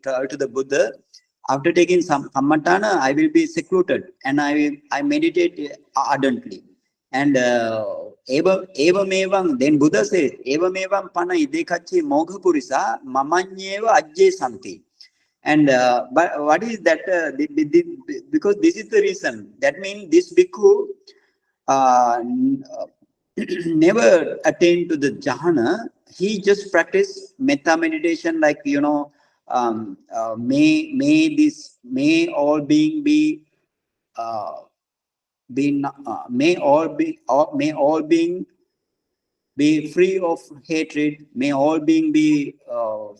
Speaker 1: told to the Buddha, after taking some Kammatthana, I will be secluded and I meditate ardently. And evamevam, then Buddha says, evamevam pana idekachi mogha purisa mamanyeva ajje santi. And but what is that? Because this is the reason. That means this bhikkhu never attained to the jhana. He just practiced metta meditation, like may all being be free of hatred. May all being be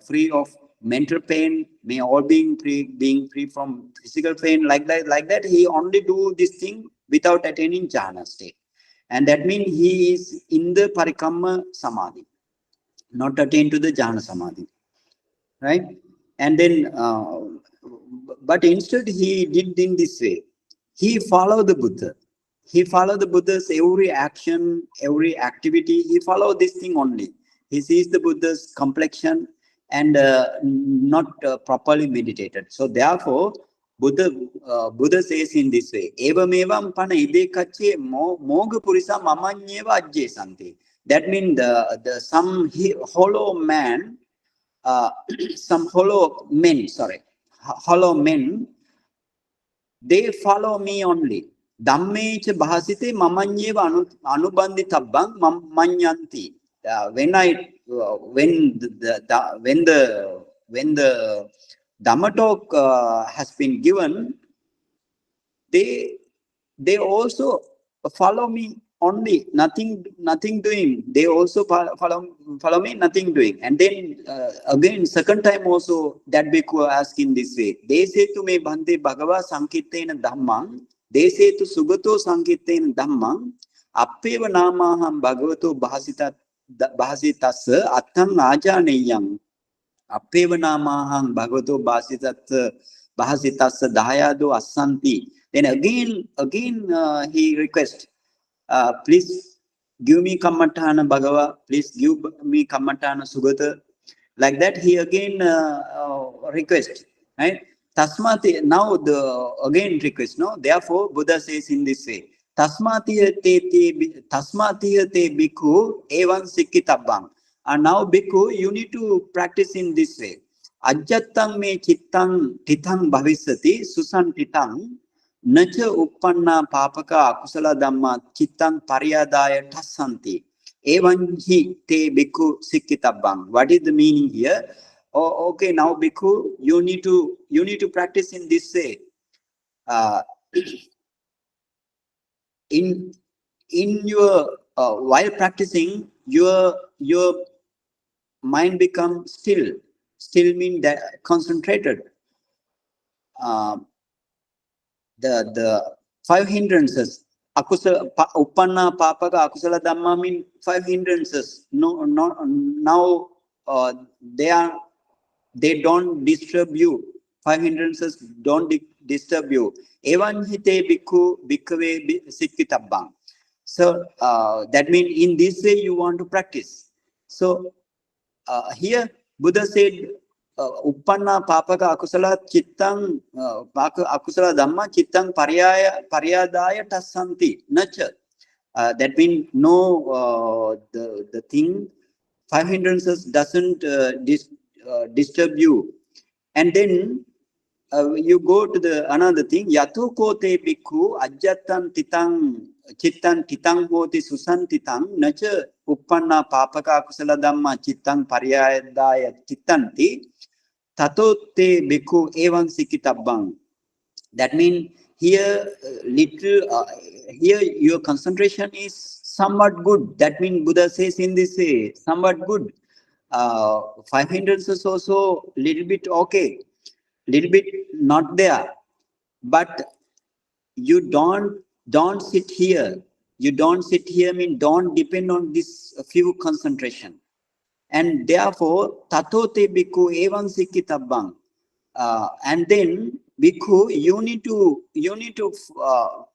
Speaker 1: free of mental pain. May all being free from physical pain. Like that, he only do this thing without attaining jhana state, and that means he is in the parikamma samadhi, not attained to the jhana samadhi, right? And then, but instead he did in this way. He followed the Buddha. He followed the Buddha's every action, every activity. He followed this thing only. He sees the Buddha's complexion and not properly meditated. So therefore, Buddha says in this way, Evamevam pana idekache moga purisa mamanyeva ajje santi. That means some hollow men, hollow men, they follow me only. Dhammecha bhasite mamanyeva anubandhitabbang manyanti. When the Dhamma talk has been given, they also follow me only, nothing doing. They also follow me, nothing doing. And then again, second time also, that bhikkhu asked in this way, they say to me, Bhante Bhagava Sankitena Dhammang, they say to Sugato Sankitena Dhammang, Appeva Namaham Bhagavato Bhasitassa Attang Ajaneyang. Appeva Namaham Bhagavato Bhasitassa Dayado Asanti. Then again he requests, please give me Kammatthana Bhagava, please give me Kammatthana Sugata. Like that, he again requests, right? Tasmati, now again request, no? Therefore, Buddha says in this way, Tasmatiya te bhikkhu evan sikkitabang. And now bhikkhu, you need to practice in this way. Ajjattang me chittang tithang bhavisati susantitang nacha uppanna papaka akusala dhamma chittang paryadaya tassanti. Evan hi te bhikkhu sikkitabang. What is the meaning here? oh, okay, now bhikkhu, you need to practice in this way. In your while practicing, your mind becomes still. Still mean that concentrated. The 5 hindrances. Akusala, uppanna, papaka, akusala dhamma mean 5 hindrances. No, now they don't disturb you. 5 hindrances don't disturb you. Evan hite bhikkhu bhikkhave sikkitabbang. So that means in this way you want to practice. So here Buddha said, uppanna papaka akusala chittang akusala dhamma chittang paryadaya tassanti nacha. That means no, the thing 5 hindrances doesn't disturb you. And then you go to the another thing. Yato kote bhikkhu ajjatan titang chittan titang hoti susantitang nacha uppanna papaka akusala dhamma chittang paryadaya chittanti tato te bhikkhu evan sikkitabbang. That means here here your concentration is somewhat good. That means Buddha says in this way, somewhat good. 5 hindrances also little bit okay, little bit not there, but you don't sit here. You don't sit here mean don't depend on this few concentration. And therefore, tatote bhikkhu evan sikkitabbang. And then bhikkhu, you need to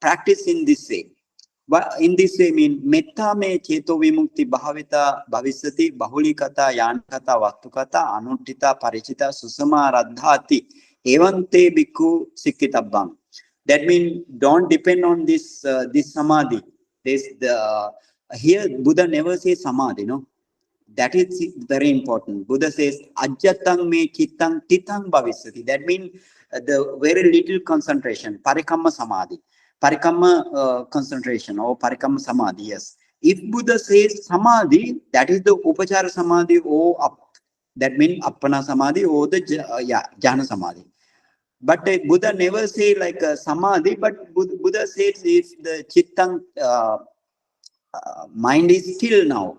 Speaker 1: practice in this way. But in this way mean metta me cheto vimukti bhavita bhavisati bahulikata yankata vaktukata anuttita parichita susama radhati evante bhikkhu sikkitabbang. That means don't depend on this this samadhi. Here Buddha never says samadhi, no. That is very important. Buddha says ajjatang me chittang titang bhavisati. That means the very little concentration, parikamma samadhi. Parikamma concentration or parikamma samadhi, yes. If Buddha says samadhi, that is the upachara samadhi or up. That means appana samadhi or the jhana samadhi. But Buddha never say like samadhi, but Buddha says if the chittang mind is still now.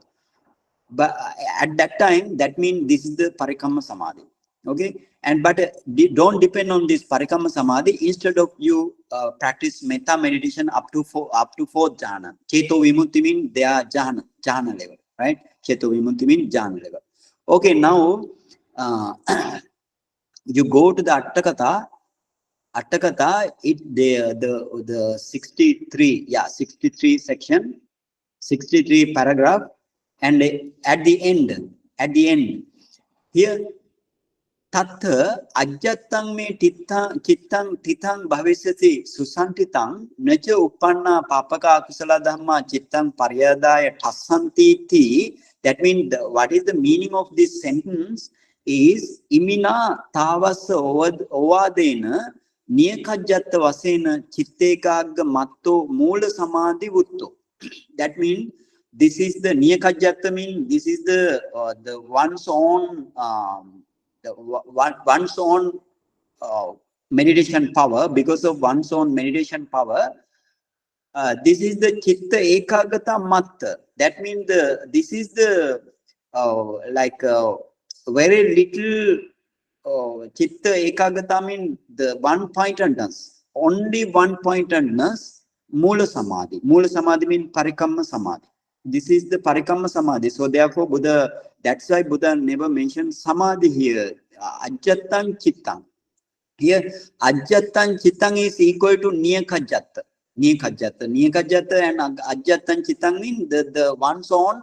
Speaker 1: But at that time, that means this is the parikamma samadhi. Okay, and but don't depend on this parikamma samadhi. Instead of you practice metta meditation up to fourth jhana. Cheto vimutti means they are jhana level, right? Cheto vimutti means jhana level. Okay, now you go to the Atthakatha. Atthakatha, the 63 section, 63 paragraph, and at the end here. Tattha ajjatang me chittang titang bhavisati susantitang nacha uppanna papaka akusala dhamma chittang paryadaya tassanti ti. That means what is the meaning of this sentence is imina tavasa ovadena niyakajjatta vasena chittekagga matto moola samadhi vutto. That means this is the niyakajjatta mean this is the one's own one's own meditation power. Because of one's own meditation power, this is the chitta ekagata matta. That means this is the very little chitta ekagata mean the one-pointedness, only one-pointedness, moola samadhi. Moola samadhi means parikamma samadhi. This is the parikamma samadhi. So therefore Buddha, that's why Buddha never mentioned samadhi here. Ajjatang chittang. Here ajjatang chittang is equal to niyakajjatta. Niyakajjatta and ajjatang chittang mean the one's own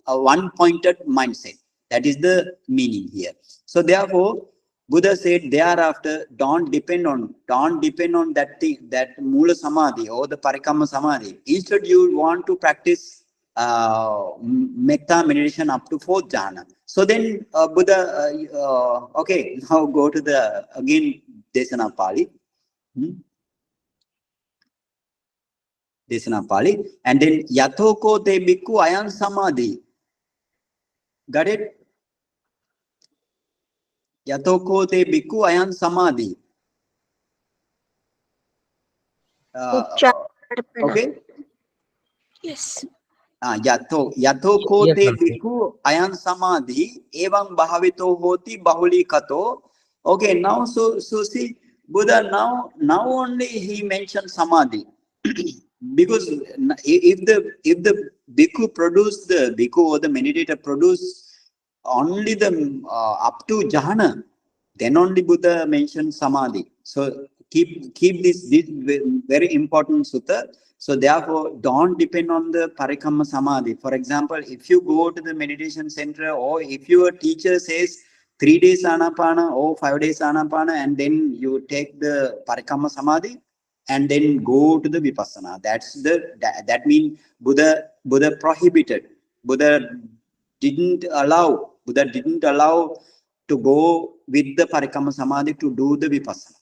Speaker 1: one-pointed mindset. That is the meaning here. So therefore Buddha said thereafter don't depend on that thing, that moola samadhi or the parikamma samadhi. Instead you want to practice metta meditation up to fourth jhana. So then Buddha okay, now go to the again Desana Pali. Desana Pali, and then yatoko te bhikkhu ayan samadhi. Got it? Yatoko te bhikkhu ayan samadhi. Okay?
Speaker 3: Yes.
Speaker 1: Yatoko te bhikkhu ayan samadhi evam bhavito hoti bahuli kato. Okay, now so see, Buddha now only he mentioned samadhi. Because if the bhikkhu produce, the bhikkhu or the meditator produce only the up to jhana, then only Buddha mentioned samadhi. So keep this very important sutta. So therefore, don't depend on the parikamma samadhi. For example, if you go to the meditation center, or if your teacher says 3 days anapana or 5 days anapana, and then you take the parikamma samadhi and then go to the vipassana. That means Buddha prohibited. Buddha didn't allow to go with the parikamma samadhi to do the vipassana.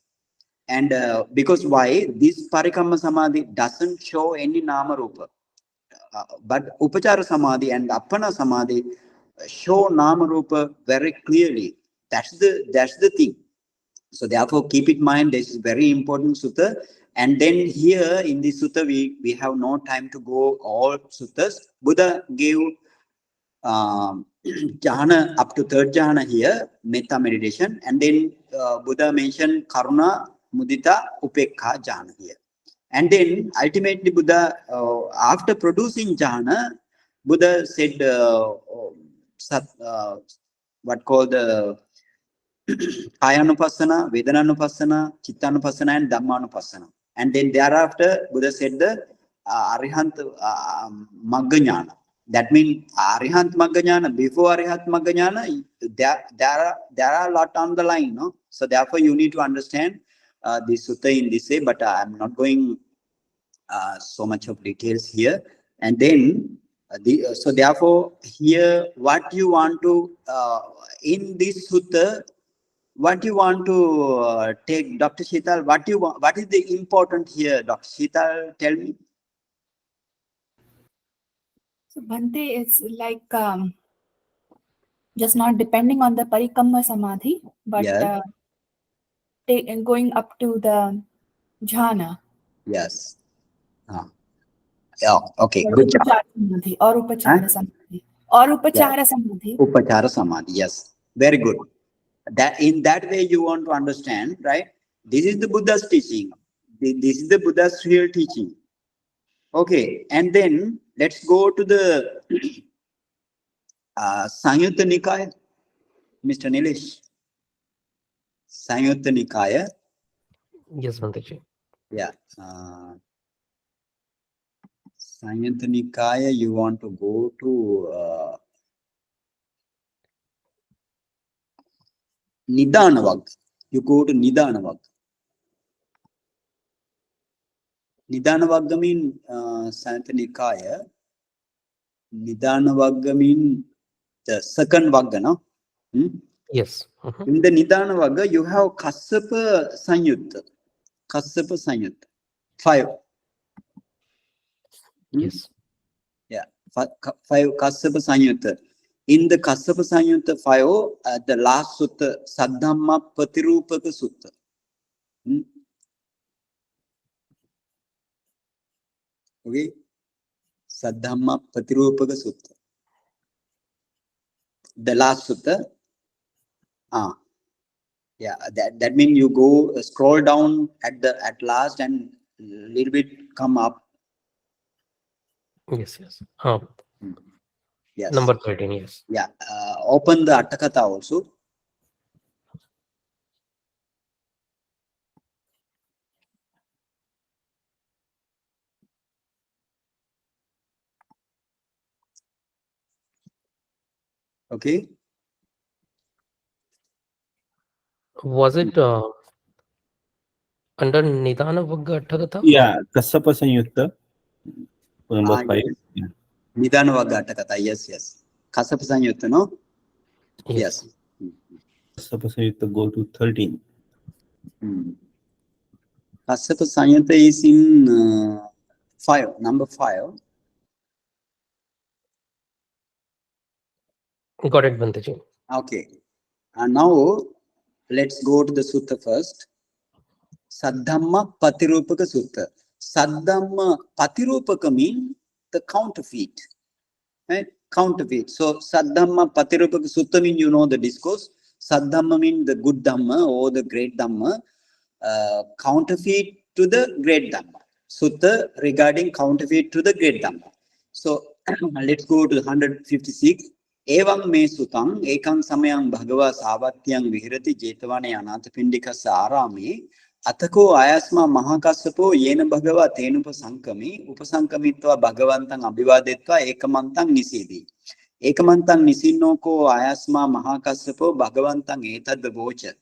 Speaker 1: And because why? This parikamma samadhi doesn't show any nama rupa, but upachara samadhi and appana samadhi show nama rupa very clearly. That's the thing. So therefore, keep in mind, this is very important sutta. And then here in this sutta, we have no time to go all suttas. Buddha gave jhana up to 3rd jhana here, metta meditation, and then Buddha mentioned karuna, mudita, upekha jhana here. And then ultimately Buddha, after producing jhana, Buddha said what called the Kayanupassana, Vedananupassana, Chittanupassana, and Dhammanupassana. And then thereafter, Buddha said the Arihant Magganyana. That means Arihant Magganyana. Before Arihant Magganyana, there are a lot on the line. No? So therefore, you need to understand this sutta in this way. But I'm not going so much of details here. And then, so therefore, here what you want to in this sutta. What you want to take, Dr. Sheetal? What is the important here, Dr. Sheetal? Tell me.
Speaker 4: So Bhante, it's like just not depending on the parikamma samadhi, but
Speaker 1: Yes.
Speaker 4: Going up to the jhana.
Speaker 1: Yes. Yeah. Okay. Good job.
Speaker 4: Samadhi, or upachara samadhi. Or upachara samadhi.
Speaker 1: Upachara samadhi. Yes. Very good. That in that way you want to understand, right? This is the Buddha's teaching. This is the Buddha's real teaching. Okay. And then let's go to the Samyutta Nikaya, Mr. Nilesh. Samyutta Nikaya.
Speaker 2: Yes, Bhanteji.
Speaker 1: Yeah. Samyutta Nikaya, you want to go to Nidana Vagga. You go to Nidana Vagga. Nidana Vagga means Samyutta Nikaya. Nidana Vagga means the 2nd Vagga, no?
Speaker 2: Yes.
Speaker 1: In the Nidana Vagga, you have Kassapa Sanyutta. Kassapa Sanyutta. 5.
Speaker 2: Yes.
Speaker 1: Yeah. 5 Kassapa Sanyutta. In the Kassapa Sanyutta 5, the last sutta, Saddhamma Patirupaka Sutta. Okay. Saddhamma Patirupaka Sutta. The last sutta. Yeah, that means you go scroll down at last and little bit come up.
Speaker 2: Yes.
Speaker 1: Yes.
Speaker 2: Number 13. Yes.
Speaker 1: Yeah. Open the Atthakatha also. Okay.
Speaker 2: Was it under Nidana Vagga Atthakatha?
Speaker 5: Yeah, Kassapa Sanyutta, number 5.
Speaker 1: Yes.
Speaker 5: Yeah.
Speaker 1: Nidana Vagga Atthakatha. Yes. Kassapa Sanyutta, no? Yes.
Speaker 5: Kassapa Sanyutta go to 13.
Speaker 1: Kassapa Sanyutta is in 5, number 5.
Speaker 2: Got it, Bhanteji.
Speaker 1: Okay. And now let's go to the sutta first. Saddhamma Patirupaka Sutta. Saddhamma Patirupaka means the counterfeit. Right? Counterfeit. So Saddhamma Patirupaka Sutta means, you know, the discourse. Saddhamma means the good Dhamma or the great Dhamma. Counterfeit to the great Dhamma. Sutta regarding counterfeit to the great Dhamma. So let's go to 156. Evam me sutang ekang samayang bhagava savatyang vihirati jetavane anathapindikasa arame Atthako ayasma mahakassapo yena bhagava tenupa sankami upasankamitva bhagavantang abhivadetva ekamantang nisidi. Ekamantang nisinoko ayasma mahakassapo bhagavantang etad vocha.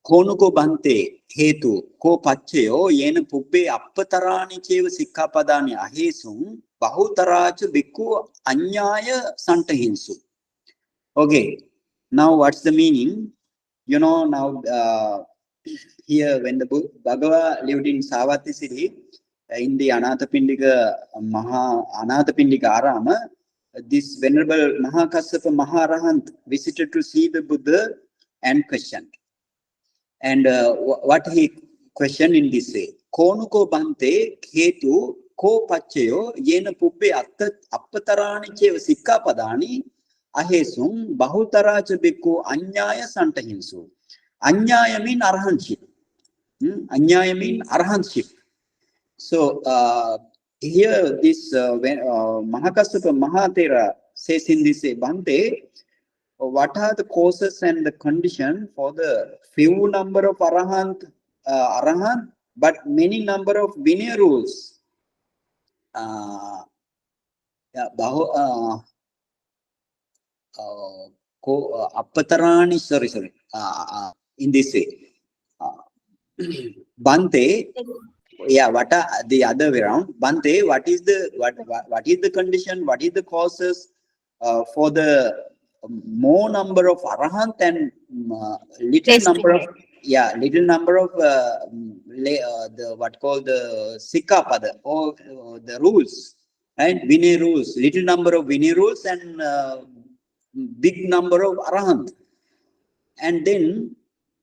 Speaker 1: Konuko bhante hetu ko pacceo yena pubbe appatarani cheva sikkhapadani ahesum bahutaracha bhikkhu anyaya santahinsu. Okay, now what's the meaning? You know, now here when the Bhagava lived in Savatthi city, in the Anathapindika Arama, this venerable Mahakassapa Maharahant visited to see the Buddha and questioned. And what he questioned in this way: Konuko bhante hetu ko pacceo yena pubbe appatarani cheva sikkhapadani ahesum bahutaracha bhikkhu anyaya santahinsu. Anyaya means arahantship. Anyaya means arahantship. So here this Mahakassapa Mahatera says in this way, Bhante, what are the causes and the condition for the few number of arahant, but many number of Vinaya rules? Appatarani, sorry. In this way, Bhante, yeah, what are the other way around? Bhante, what is the condition? What is the causes for the more number of arahant and little number of the what called the sikkapada or the rules, right? Vinaya rules, little number of Vinaya rules and big number of arahant. And then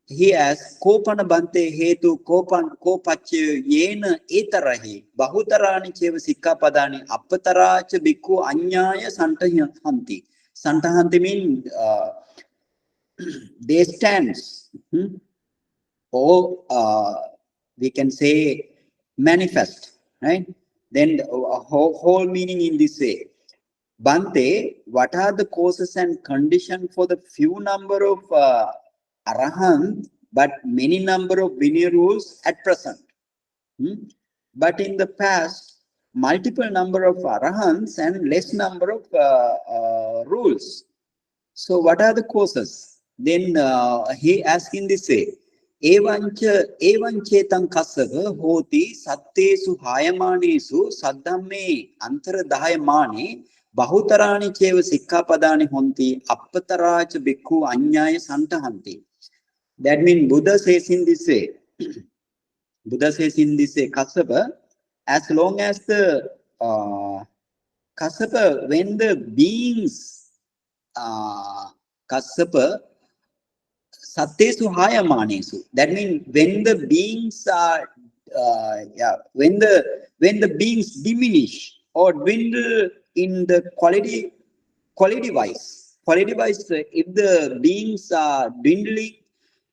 Speaker 1: he asks, Kopana Bhante hetu kopache yena etarahi bahutarani cheva sikkhapadani appataracha bhikkhu anyaya santahanti. Santahanti means they stands, or we can say manifest, right? Then whole meaning in this way. Bhante, what are the causes and condition for the few number of arahant, but many number of Vinaya rules at present? But in the past, multiple number of arahants and less number of rules. So what are the causes? Then he asks in this way, evanchetam kassava hoti sattesu hayamanesu saddhamme antaradayamane bahutarani cheva sikkhapadani honti appataracha bhikkhu anyaya santahanti. That means Buddha says in this way, Kassapa, as long as the Kassapa, when the beings Kassapa Sattesu Hayamanesu, that means when the beings are when the beings diminish or dwindle in the quality wise, if the beings are dwindling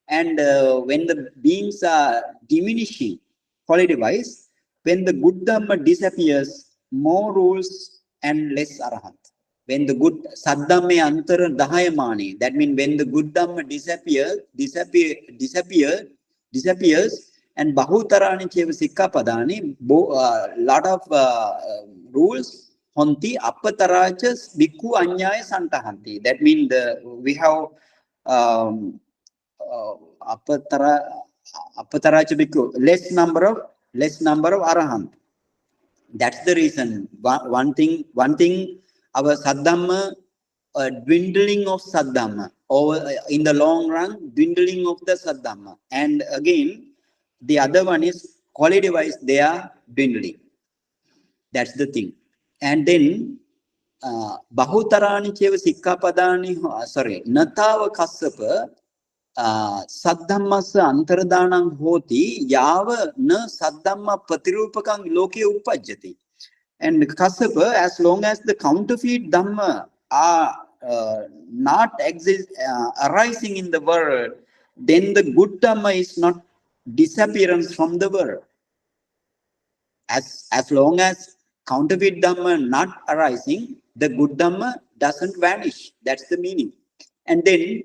Speaker 1: and when the beings are diminishing quality wise, when the good Dhamma disappears, more rules and less arahant. When the good saddhamme antara dahayamani, that means when the good Dhamma disappears and bahutarani cheva sikkhapadani, lot of rules honti appatarachas bhikkhu anyaya santahanti. That means we have appataracha bhikkhu, less number of arahant. That's the reason. One thing, our saddhamma, dwindling of saddhamma, or in the long run, dwindling of the saddhamma. And again, the other one is quality wise, they are dwindling. That's the thing. And then Bahutarani cheva sikkapadani, sorry, natava kassapa saddhammasa antardhanam hoti yava na saddhamma patirupakam loke uppajjati. And Kassapa, as long as the counterfeit dhamma are not arising in the world, then the good dhamma is not disappearance from the world. As long as counterfeit dhamma not arising, the good dhamma doesn't vanish. That's the meaning. And then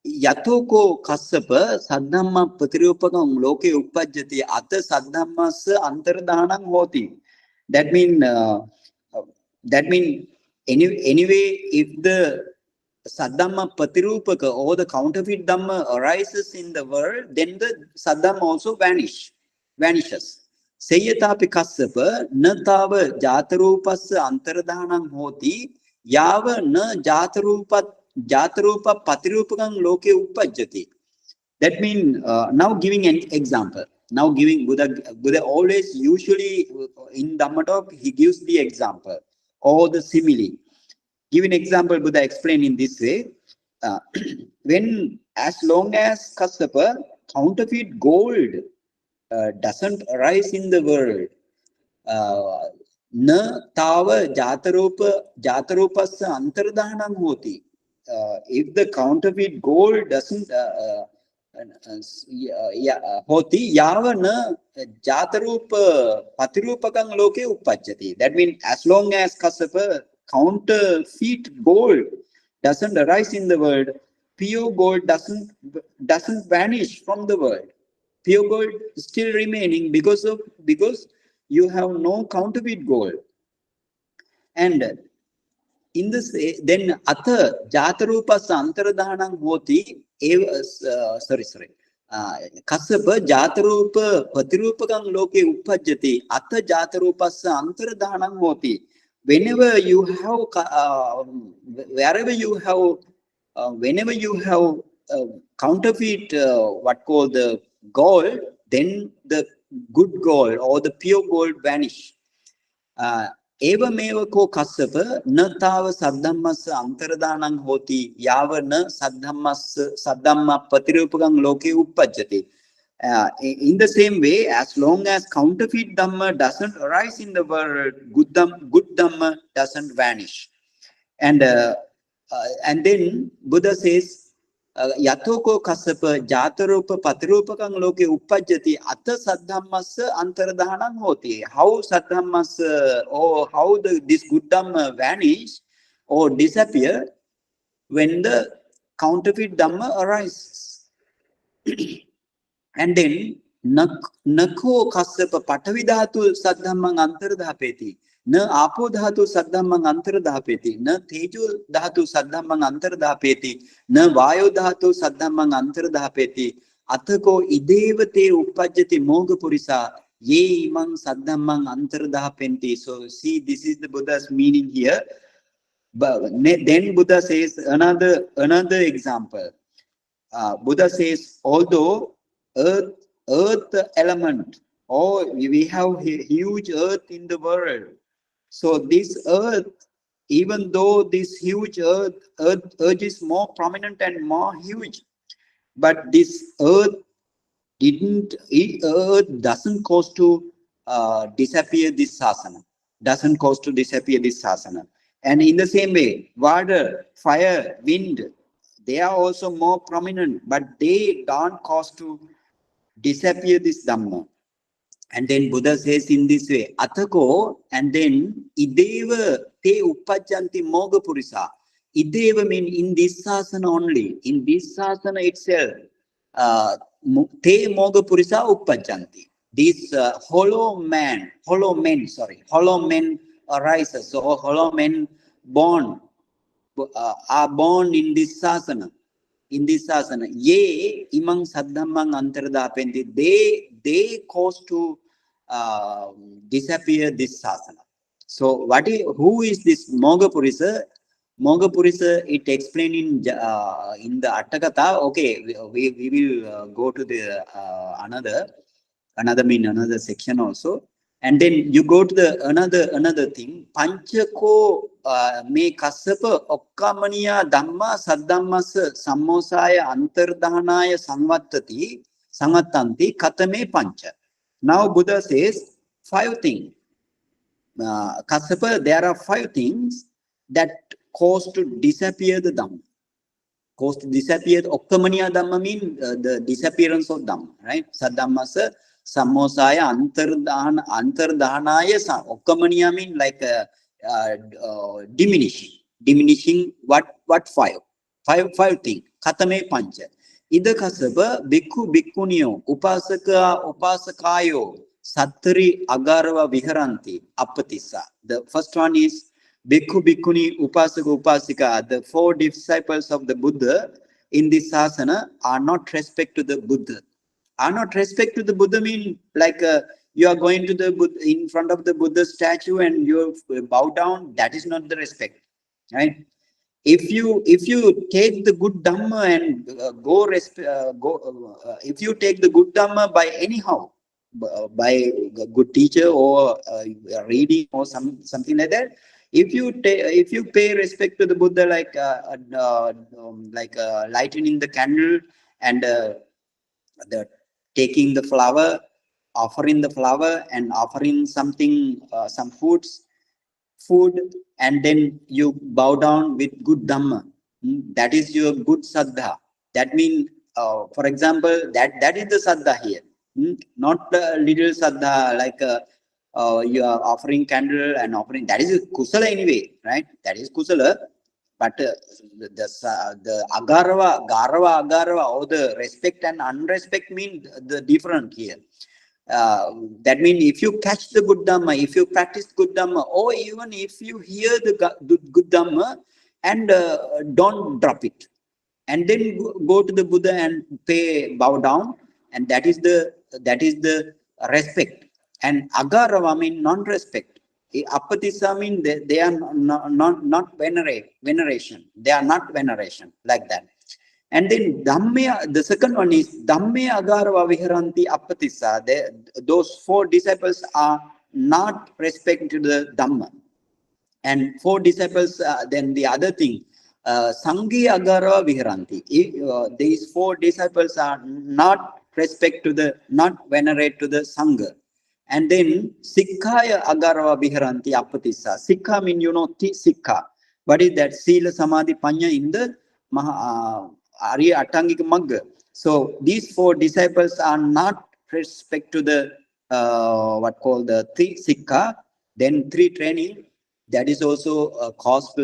Speaker 1: Yatoko Kassapa Saddhamma Patirupakam Loke Uppajjati Atha Saddhammas Antardhanam Hoti. That mean anyway, if the Saddhamma Patirupaka or the counterfeit Dhamma arises in the world, then the Saddhamma also vanishes. Sayatapi Kassapa Natava Jatarupas Antardhanam Hoti Yava na Jatarupa Patirupakam Loke Uppajjati. That means now giving an example. Now giving Buddha always usually in Dhamma talk he gives the example or the simile. Give an example. Buddha explained in this way. When as long as Kassapa counterfeit gold doesn't arise in the world, na tava jatarupasya antardhanam hoti. If the counterfeit gold doesn't hoti yava na jatarupa patirupakam loke uppajjati. That means as long as Kassapa counterfeit gold doesn't arise in the world, pure gold doesn't vanish from the world. Pure gold is still remaining because you have no counterfeit gold. And in this, then Atha Jatarupas Antardhanam Hoti, Kassapa Jatarupa Patirupakam Loke Uppajjati, Atha Jatarupas Antardhanam Hoti. Whenever you have, wherever you have, whenever you have counterfeit, what called the gold, then the good gold or the pure gold vanish. Evameva ko Kassapa na tava saddhammas antardhanam hoti yava na saddhamma patirupakam loke uppajjati. In the same way, as long as counterfeit dhamma doesn't arise in the world, good dhamma doesn't vanish. And then Buddha says, Yatoko Kassapa Jatarupa Patirupakam Loke Uppajjati Atha Saddhammas Antardhanam Hoti. How Saddhammas or how this good dhamma vanish or disappear when the counterfeit dhamma arises. And then Nakho Kassapa Patavidhatu Saddhammang Antardhapeti. Na apo dhatu saddhammang antardhapeti, na tejo dhatu saddhammang antardhapeti, na vayo dhatu saddhammang antardhapeti, athako idevate uppajjati moga purisa, ye imang saddhammang antardhapenti. So see, this is the Buddha's meaning here. But then Buddha says another example. Buddha says, although earth element, or we have huge earth in the world. So this earth, even though this huge earth is more prominent and more huge, but this earth doesn't cause to disappear this sasana. Doesn't cause to disappear this sasana. And in the same way, water, fire, wind, they are also more prominent, but they don't cause to disappear this Dhamma. And then Buddha says in this way, Athako, and then Ideva te uppajjanti moga purisa. Ideva means in this sasana only. In this sasana itself, te moga purisa uppajjanti. This hollow men arises. So hollow men are born in this sasana. In this sasana, ye imang saddhammang antardhapenti, they cause to disappear this sasana. So who is this Moga Purisa? Moga Purisa, it explained in the Atthakatha. Okay, we will go to the another section also. And then you go to the another thing. Panchako me kasapa okkamaniya dhamma saddhammasa sammosaya antardhanaya sanvattanti katame pancha. Now Buddha says 5 things. Kassapa, there are 5 things that cause to disappear the Dhamma. Cause to disappear, Okkamaniya Dhamma means the disappearance of Dhamma, right? Sadhammasa, Sammosaya, Antardhanaya, Okkamaniya means like diminishing what 5? 5 things. Katame Pancha. Ida Kassapa, Bhikkhu Bhikkhuniyo, Upasaka Upasakayo, Sattari Agarava Viharanti Appatissa. The first one is Bhikkhu Bhikkhuni Upasaka Upasika. The 4 disciples of the Buddha in this sasana are not respect to the Buddha. Are not respect to the Buddha mean like you are going to the Buddha in front of the Buddha statue and you bow down. That is not the respect, right? If you take the good Dhamma and if you take the good Dhamma by anyhow, by a good teacher or reading or something like that, if you pay respect to the Buddha like lighting the candle and taking the flower, offering the flower and offering something, some food, and then you bow down with good Dhamma. That is your good Saddha. That means, for example, that is the Saddha here. Not the little Saddha like you are offering candle and offering. That is Kusala anyway, right? That is Kusala. But the Agarava, or the respect and unrespect mean the different here. That means if you catch the good Dhamma, if you practice good Dhamma, or even if you hear the good Dhamma and don't drop it, and then go to the Buddha and bow down, and that is the respect. And Agarava means non-respect. Appatissa means they are not veneration. They are not veneration like that. And then Dhamme, the second one is Dhamme Agarava Viharanti Appatissa. Those 4 disciples are not respect to the Dhamma. And 4 disciples, then the other thing, Sanghi Agarava Viharanti. These 4 disciples are not respect to the, not venerate to the Sangha. And then Sikhaya Agarava Viharanti Appatissa. Sikha means, Sikha. What is that? Sila Samadhi Panya in the Arya Attangika Magga. So these 4 disciples are not respect to the what called the 3 Sikha, then 3 training. That is also causes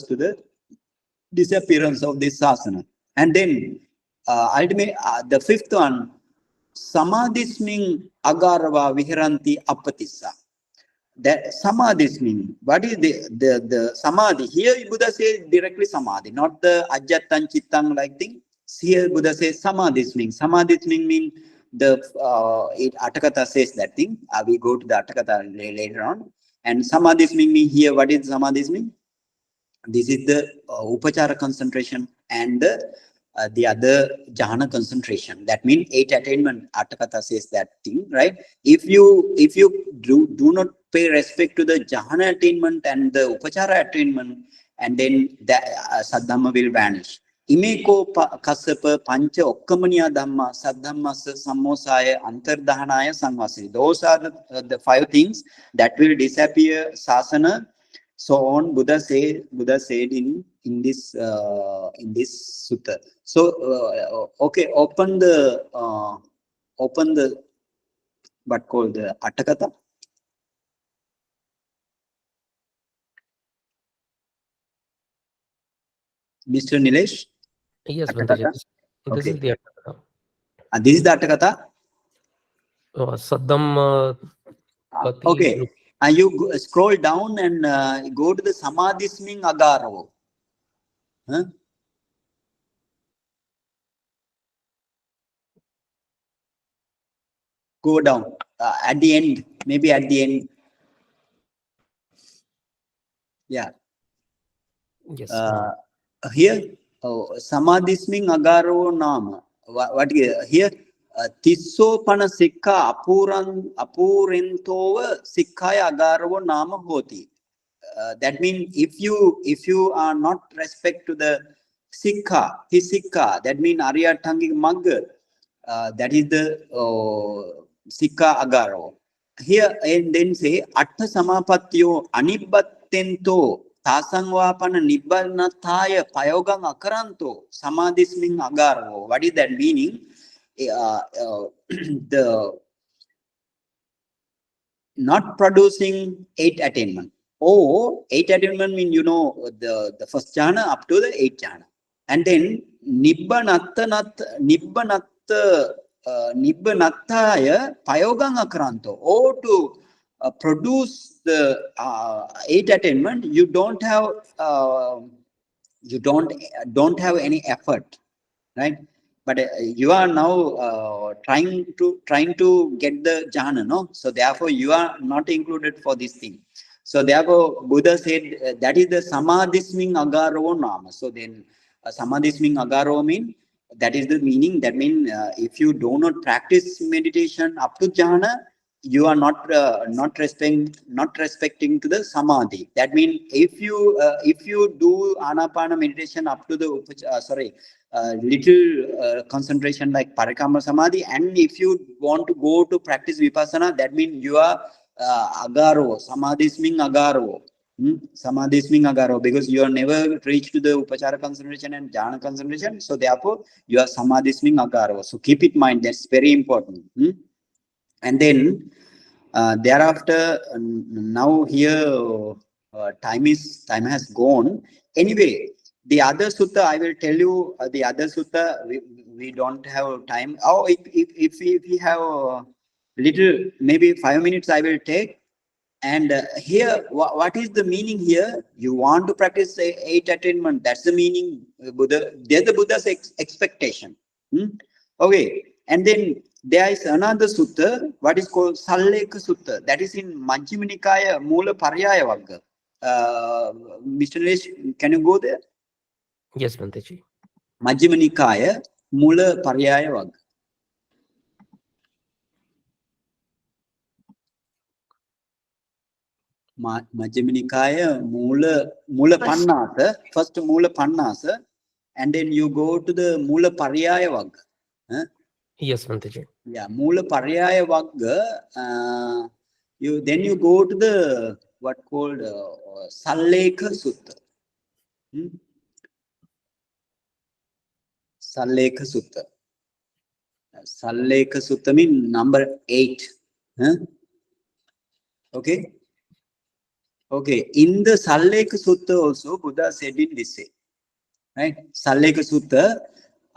Speaker 1: to the disappearance of this sasana. And then ultimately the 5th one, Samadhisming Agarava Viharanti Appatissa. That Samadhisming, what is the Samadhi? Here Buddha says directly Samadhi, not the Ajjatan Chittang like thing. Here Buddha says Samadhisming. Samadhisming means Atthakatha says that thing. We go to the Atthakatha later on. And Samadhisming means here, what is Samadhisming? This is the Upachara concentration and the other jhana concentration. That means 8 attainment. Atthakatha says that thing, right? If you do not pay respect to the jhana attainment and the upachara attainment, and then the saddhamma will vanish. Imeko kasapa pancha okkamaniya dhamma saddhammasa sammosaya antardhanaya samvasini. Those are the 5 things that will disappear sasana. So on, Buddha said in this sutta. So okay, open the what called the Atthakatha. Mr. Nilesh.
Speaker 2: Yes,
Speaker 1: Atthakatha?
Speaker 2: Bhante, this is the Atthakatha.
Speaker 1: This is the Atthakatha.
Speaker 2: Saddam.
Speaker 1: Okay. You scroll down and go to the Samadhisming Agaravo. Huh? Go down at the end, maybe at the end. Yeah.
Speaker 2: Yes.
Speaker 1: Here, Samadhisming Agaravo Nama. What here? Tissopana sikha apurentova sikhaya agaravo nama hoti. That means if you are not respect to the sikha, his sikha, that means Arya Tangik Magga, that is the sikha agaro. Here and then say Atta Samapatyo Anibattento Tasangwapana Nibbanataya Payogang Akaranto Samadhisming agaro. What is that meaning? The not producing 8 attainment. Or 8 attainment mean the first jhana up to the 8th jhana. And then Nibbanattaya Payogang Akaranto. Or to produce the 8 attainment, you don't have any effort, right? But you are now trying to get the jhana, no? So therefore you are not included for this thing. So therefore Buddha said that is the samadhisming agaro nama. So then samadhisming agaro mean that is the meaning. That means if you do not practice meditation up to jhana, you are not respecting to the samadhi. That means if you do anapana meditation up to the little concentration like parikama samadhi, and if you want to go to practice vipassana, that means you are agaro, samadhisming agaro. Samadhisming agaro, because you are never reached to the upachara concentration and jhana concentration. So therefore you are samadhisming agaro. So keep it in mind, that's very important. And then thereafter, now here time has gone. Anyway, the other sutta I will tell you. The other sutta we don't have time. Oh, if we have little, maybe 5 minutes I will take. And here, what is the meaning here? You want to practice 8 attainment. That's the meaning. Buddha. There's the Buddha's expectation. Okay, and then there is another sutta, what is called Salleka Sutta. That is in Majjhima Nikaya Mula Paryaya Vagga. Mr. Nilesh, can you go there?
Speaker 2: Yes, Bhanteji.
Speaker 1: Majjhima Nikaya Mula Paryaya Vagga. Majjhima Nikaya Mula Pannasa. First Mula Pannasa, and then you go to the Mula Paryaya Vagga.
Speaker 2: Yes, Bhanteji.
Speaker 1: Yeah, Mula Paryaya Vagga. Then you go to the what called Salleka Sutta. Salleka Sutta. Salleka Sutta means number 8. Okay. Okay. In the Salleka Sutta also, Buddha said in this way. Right? Salleka Sutta.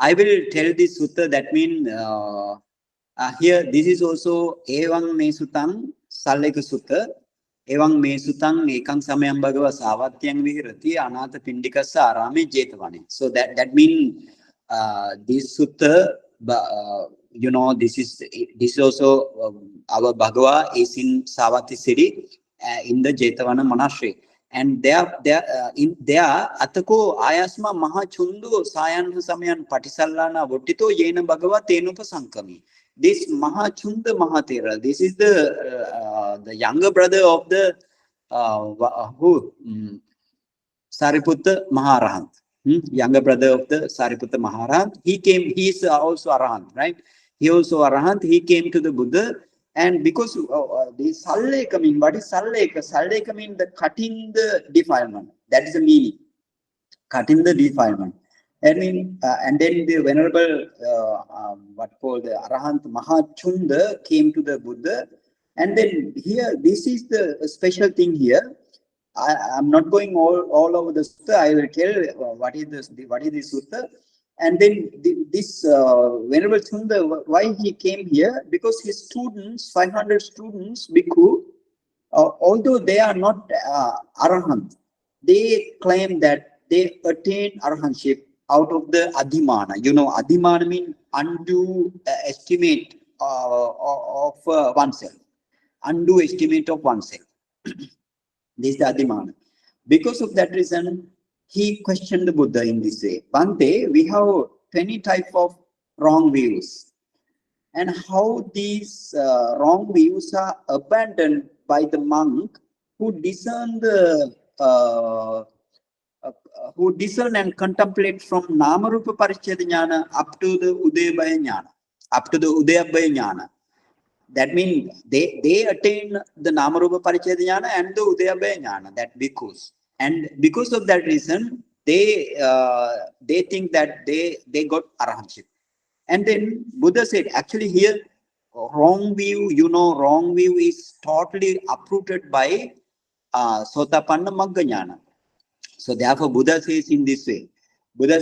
Speaker 1: I will tell this sutta, that means here this is also Evang Me Sutang Salleka Sutta. Evang Me Sutang Ekang Samayam Bhagava Savatyang Vihirati Anatha Pindikasa Arame Jetavane. So that means this sutta, this is also our Bhagava is in Savatthi city in the Jetavana monastery. And there Atthako Ayasma Mahachundu Sayan Samayan Patisallana Votito Yena Bhagava Tenupa Sankami. This Mahachunda Mahatera, this is the younger brother of the Sariputta Maharahant. Younger brother of the Sariputta Maharahant. He is also Arahant, right? He also Arahant. He came to the Buddha. And because the Salleka mean, what is Salleka? Salleka means the cutting the defilement. That is the meaning. Cutting the defilement. And then the venerable what called the Arahant Mahachunda came to the Buddha. And then here, this is the special thing here. I'm not going all over the sutta. I will tell what is the sutta. And then this Venerable Chunda, why he came here? Because his students, 500 students, bhikkhu, although they are not arahant, they claim that they attain arahantship out of the adhimana. Adhimana means undue estimate of oneself. Undue estimate of oneself. This is the adhimana. Because of that reason, he questioned the Buddha in this way. Bhante, we have 20 types of wrong views. and how these wrong views are abandoned by the monk who discern and contemplate from Namarupa Pariccheda Jnana up to the Udayabhaya Jnana, up to the Udayabhaya Jnana. That means they attain the Namarupa Pariccheda Jnana and the Udayabhaya Jnana, that bhikkhus. And because of that reason, they think that they got arahantship. And then Buddha said, actually here, wrong view, wrong view is totally uprooted by Sotapanna Magga Jnana. So therefore, Buddha says in this way, Venerable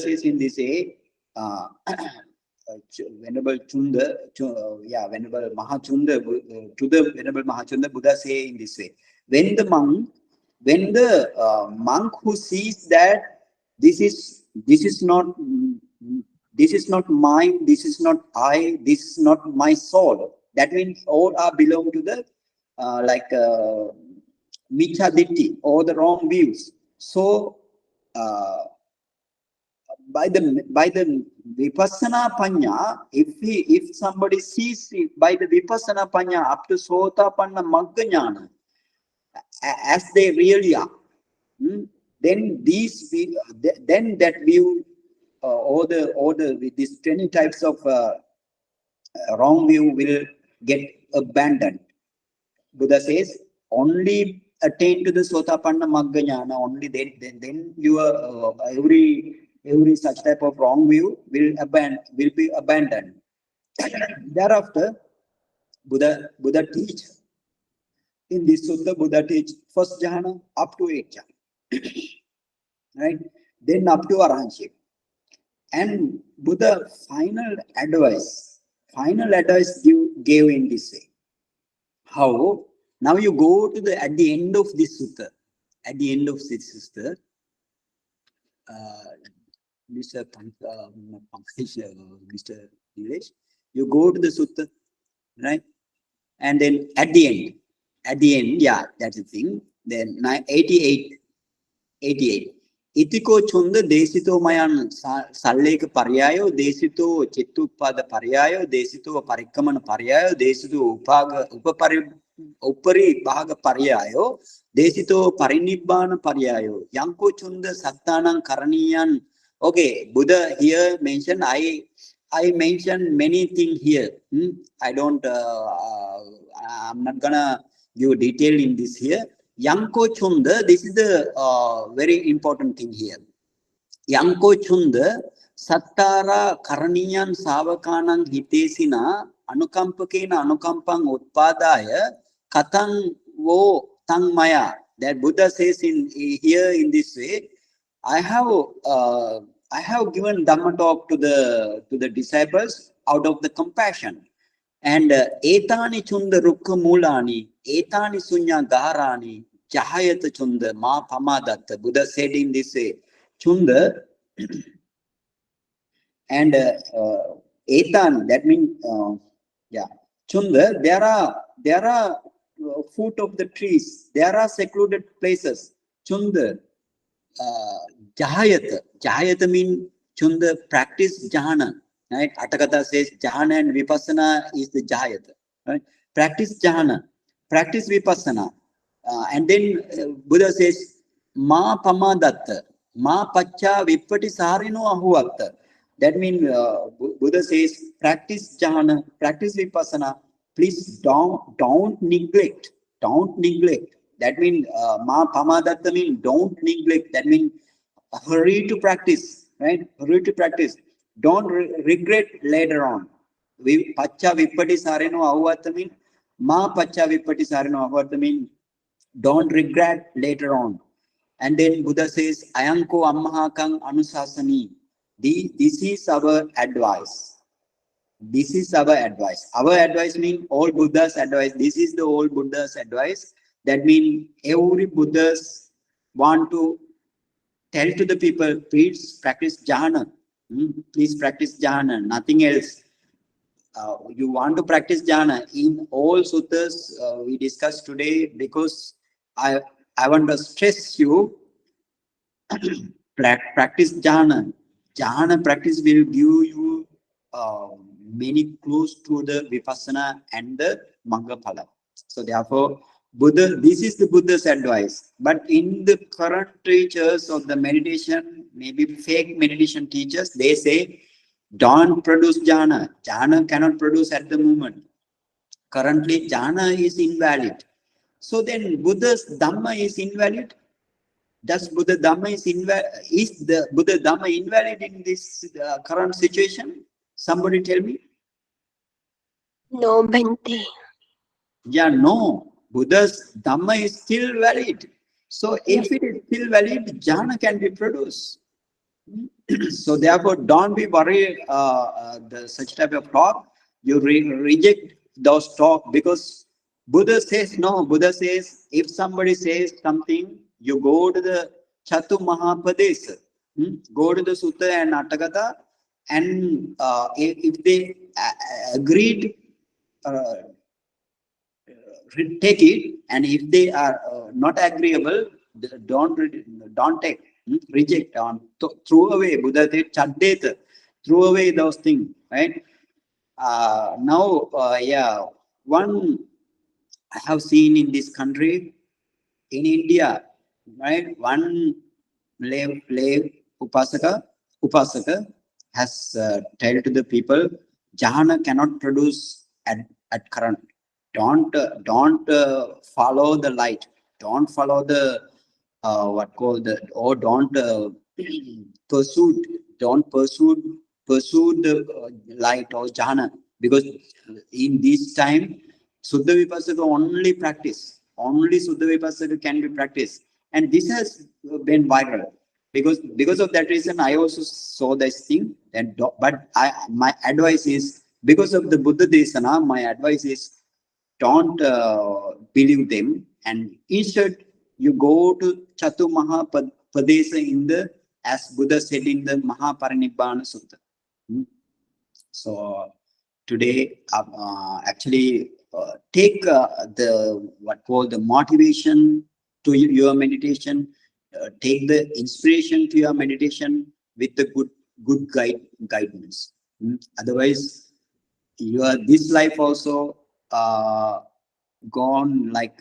Speaker 1: Chunda, Venerable Mahachunda, to the Venerable Mahachunda, Buddha say in this way, when the monk who sees that this is not mine, this is not I, this is not my soul. That means all are belong to the Michha Ditti, or the wrong views. So by the vipassana panya, if somebody sees it by the vipassana panya up to Sotapanna Magga Jnana, as they really are, then that view or with these 20 types of wrong view will get abandoned. Buddha says only attain to the Sotapanna Magga Jnana, only then your every such type of wrong view will be abandoned. Thereafter, Buddha teach in this sutta. Buddha teach first jhana up to 8 jhana, right? Then up to arahantship. And Buddha final advice gave in this way. How? Now you go to at the end of this sutta. At the end of this sutta, Mr. Nilesh, you go to the sutta, right? And then at the end, yeah, that's the thing. Then 88. Itiko chunda desito mayan salleka paryayo, desito chittupada paryayo, desito parikamana paryayo, desito upari bhaga paryayo, desito parinibbana paryayo, yanko chunda sattanang karaniyan. Okay, Buddha here mentioned, I mentioned many things here. I don't, I'm not gonna give detail in this here. Yanko chunda, this is the very important thing here. Yanko chunda sattara karaniyan savakanang hitesina anukampakena anukampang utpadaya katang wo tang maya. That Buddha says here in this way, I have given Dhamma talk to the disciples out of the compassion. And etani chunda rukka mulani, etani sunya garani, jahayata chunda ma pamadatta. Buddha said in this way, chunda and etan, that means chunda, there are foot of the trees, there are secluded places. Chunda, jahayata means chunda practice jhana. Right? Atthakatha says jhana and vipassana is the jhayata. Right? Practice jhana, practice vipassana. And then Buddha says, ma pamadatta, ma pacha vippati sarino ahuvatta. That means Buddha says, practice jhana, practice vipassana. Please don't neglect. Don't neglect. That means ma pamadatta means don't neglect. That means hurry to practice. Right? Hurry to practice. Don't regret later on. Pacha vippati sarino ahuvatta means ma pacha vippati sarino ahuvatta means don't regret later on. And then Buddha says, Ayanko ammahakang anusasani. This is our advice. This is our advice. Our advice means all Buddha's advice. This is the old Buddha's advice. That means every Buddha's want to tell to the people, please practice jhana. Please practice jhana, nothing else. You want to practice jhana. In all suttas we discussed today, because I want to stress you, practice jhana. Jhana practice will give you many clues to the vipassana and the Mangapala. So therefore, Buddha, this is the Buddha's advice. But in the current teachers of the meditation, maybe fake meditation teachers, they say, don't produce jhana. Jhana cannot produce at the moment. Currently, jhana is invalid. So then Buddha's Dhamma is invalid. Does Buddha Dhamma is the Buddha Dhamma invalid in this current situation? Somebody tell me.
Speaker 3: No, Bhante.
Speaker 1: Yeah, no. Buddha's Dhamma is still valid. So if it is still valid, jhana can be produced. So therefore, don't be worried such type of talk. You reject those talk, because Buddha says no. Buddha says if somebody says something, you go to the Chatu Mahapadesa, go to the Sutta and Atthakatha, and if they agreed, take it, and if they are not agreeable, don't take, reject, throw away. Buddha said, "Chaddeta," throw away those things, right? Now, one I have seen in this country, in India, right? One lay upasaka has told to the people, jhana cannot produce at current. Don't follow the light. Don't follow the don't pursue the light or jhana, because in this time Suddha Vipassana only practice. Only Suddha Vipassana can be practiced, and this has been viral. Because of that reason, I also saw this thing. But my advice is, because of the Buddha Desana, my advice is, don't believe them, and instead you go to Chatu Mahapadesa as Buddha said in the Mahaparinibbana Sutta. So today, actually, take the motivation to your meditation. Take the inspiration to your meditation with the good guidance. Otherwise, this life also gone like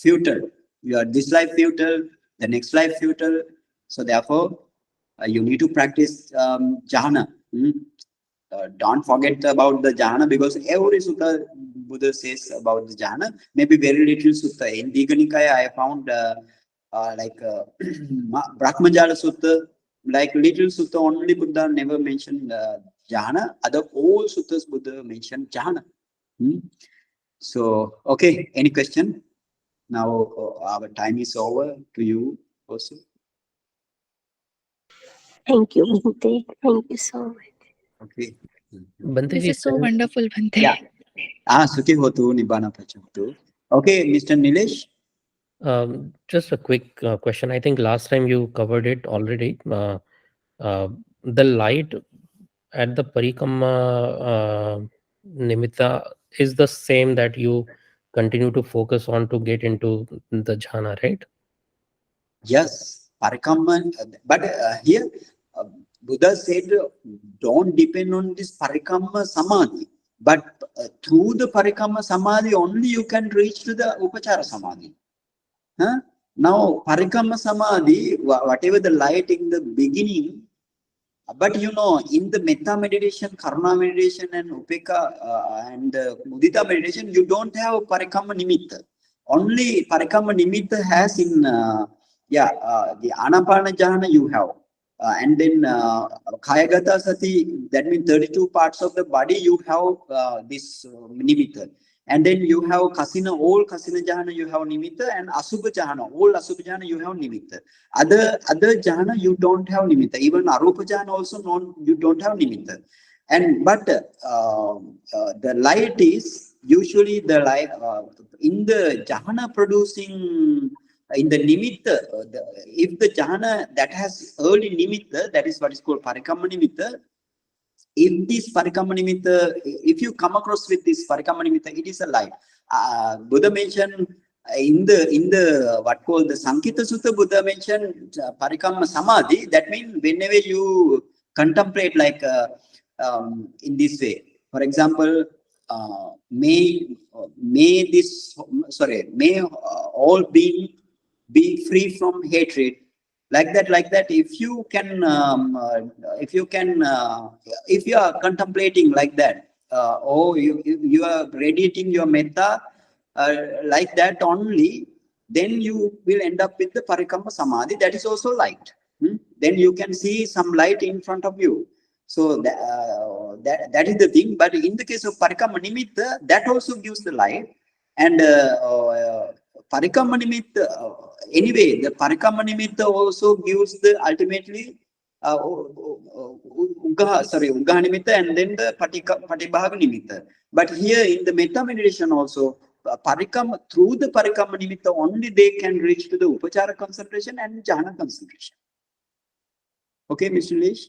Speaker 1: futile. This life futile, the next life futile. So therefore, you need to practice jhana. Don't forget about the jhana, because every sutta Buddha says about the jhana. Maybe very little sutta. In Digha Nikaya, I found Brahmajala Sutta, like little sutta only Buddha never mentioned jhana. Other all suttas Buddha mentioned jhana. So, okay, any question? Now our time is over. To you also.
Speaker 3: Thank you, Bhante. Thank you so much.
Speaker 1: Okay.
Speaker 2: Bhante
Speaker 6: This
Speaker 2: ji,
Speaker 6: is so wonderful, Bhante.
Speaker 1: Yeah. Sukhi hotu nibbana pachatu. Okay, Mr. Nilesh.
Speaker 2: Just a quick question. I think last time you covered it already. The light at the parikamma nimitta is the same that you continue to focus on to get into the jhana, right?
Speaker 1: Yes, parikamma. But here, Buddha said, don't depend on this parikamma samadhi. But through the parikamma samadhi only you can reach to the upachara samadhi. Now, parikamma samadhi, whatever the light in the beginning, but in the metta meditation, karuna meditation, and upeka and mudita meditation, you don't have parikamma nimitta. Only parikamma nimitta has in the anapana jhana you have. And then kayagata sati, that means 32 parts of the body, you have this nimitta. And then you have kasina, all kasina jhana you have nimitta, and asubha jhana, all asubha jhana you have nimitta. Other jhana you don't have nimitta. Even arupa jhana also you don't have nimitta. And but the light is usually the light in the jhana producing. In the nimitta, if the jhana that has early nimitta, that is what is called parikamma nimitta. If this parikamma nimitta, if you come across with this parikamma nimitta, it is a light. Buddha mentioned in the what called the Sankita Sutta, Buddha mentioned parikamma samadhi. That means whenever you contemplate, like in this way. For example, may all beings be free from hatred. Like that. If you are contemplating like that, you are radiating your metta like that only, then you will end up with the parikamma samadhi. That is also light. Then you can see some light in front of you. So that is the thing. But in the case of parikamma nimitta, that also gives the light. And parikamma nimitta, anyway, the parikamma nimitta also gives the ultimately uggaha nimitta, and then the patibhaga nimitta. But here in the metta meditation also, through the parikamma nimitta only they can reach to the upachara concentration and jhana concentration. Okay, Mr. Lesh?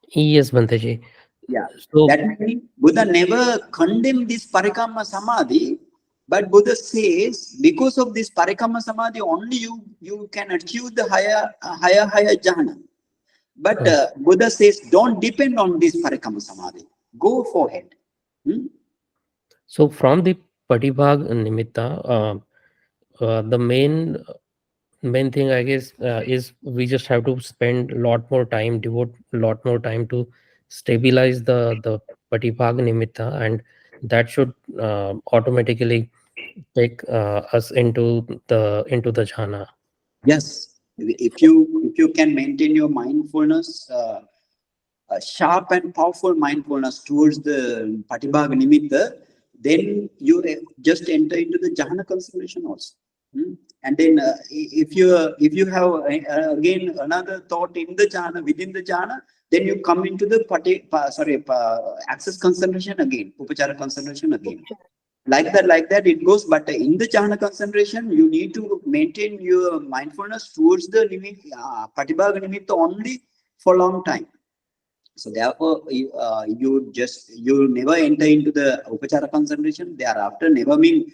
Speaker 2: Yes, Bhanteji.
Speaker 1: Yeah.
Speaker 2: So
Speaker 1: that means Buddha never condemned this parikamma samadhi, but Buddha says because of this parikamma samadhi only you can achieve the higher jhana. But Buddha says don't depend on this parikamma samadhi. Go forward.
Speaker 2: So from the patibhag nimitta, the main thing I guess is we just have to spend a lot more time, devote a lot more time to stabilize the patibhag nimitta, and that should automatically take us into the jhana.
Speaker 1: Yes, if you can maintain your mindfulness, sharp and powerful mindfulness towards the patibhaga nimitta, then you just enter into the jhana concentration also. And then if you have again another thought in the jhana, within the jhana, then you come into the access concentration again, upachara concentration again. Like that it goes. But in the jhana concentration, you need to maintain your mindfulness towards the patibhaga nimitta only for a long time. So therefore, you never enter into the upachara concentration. Thereafter, never mean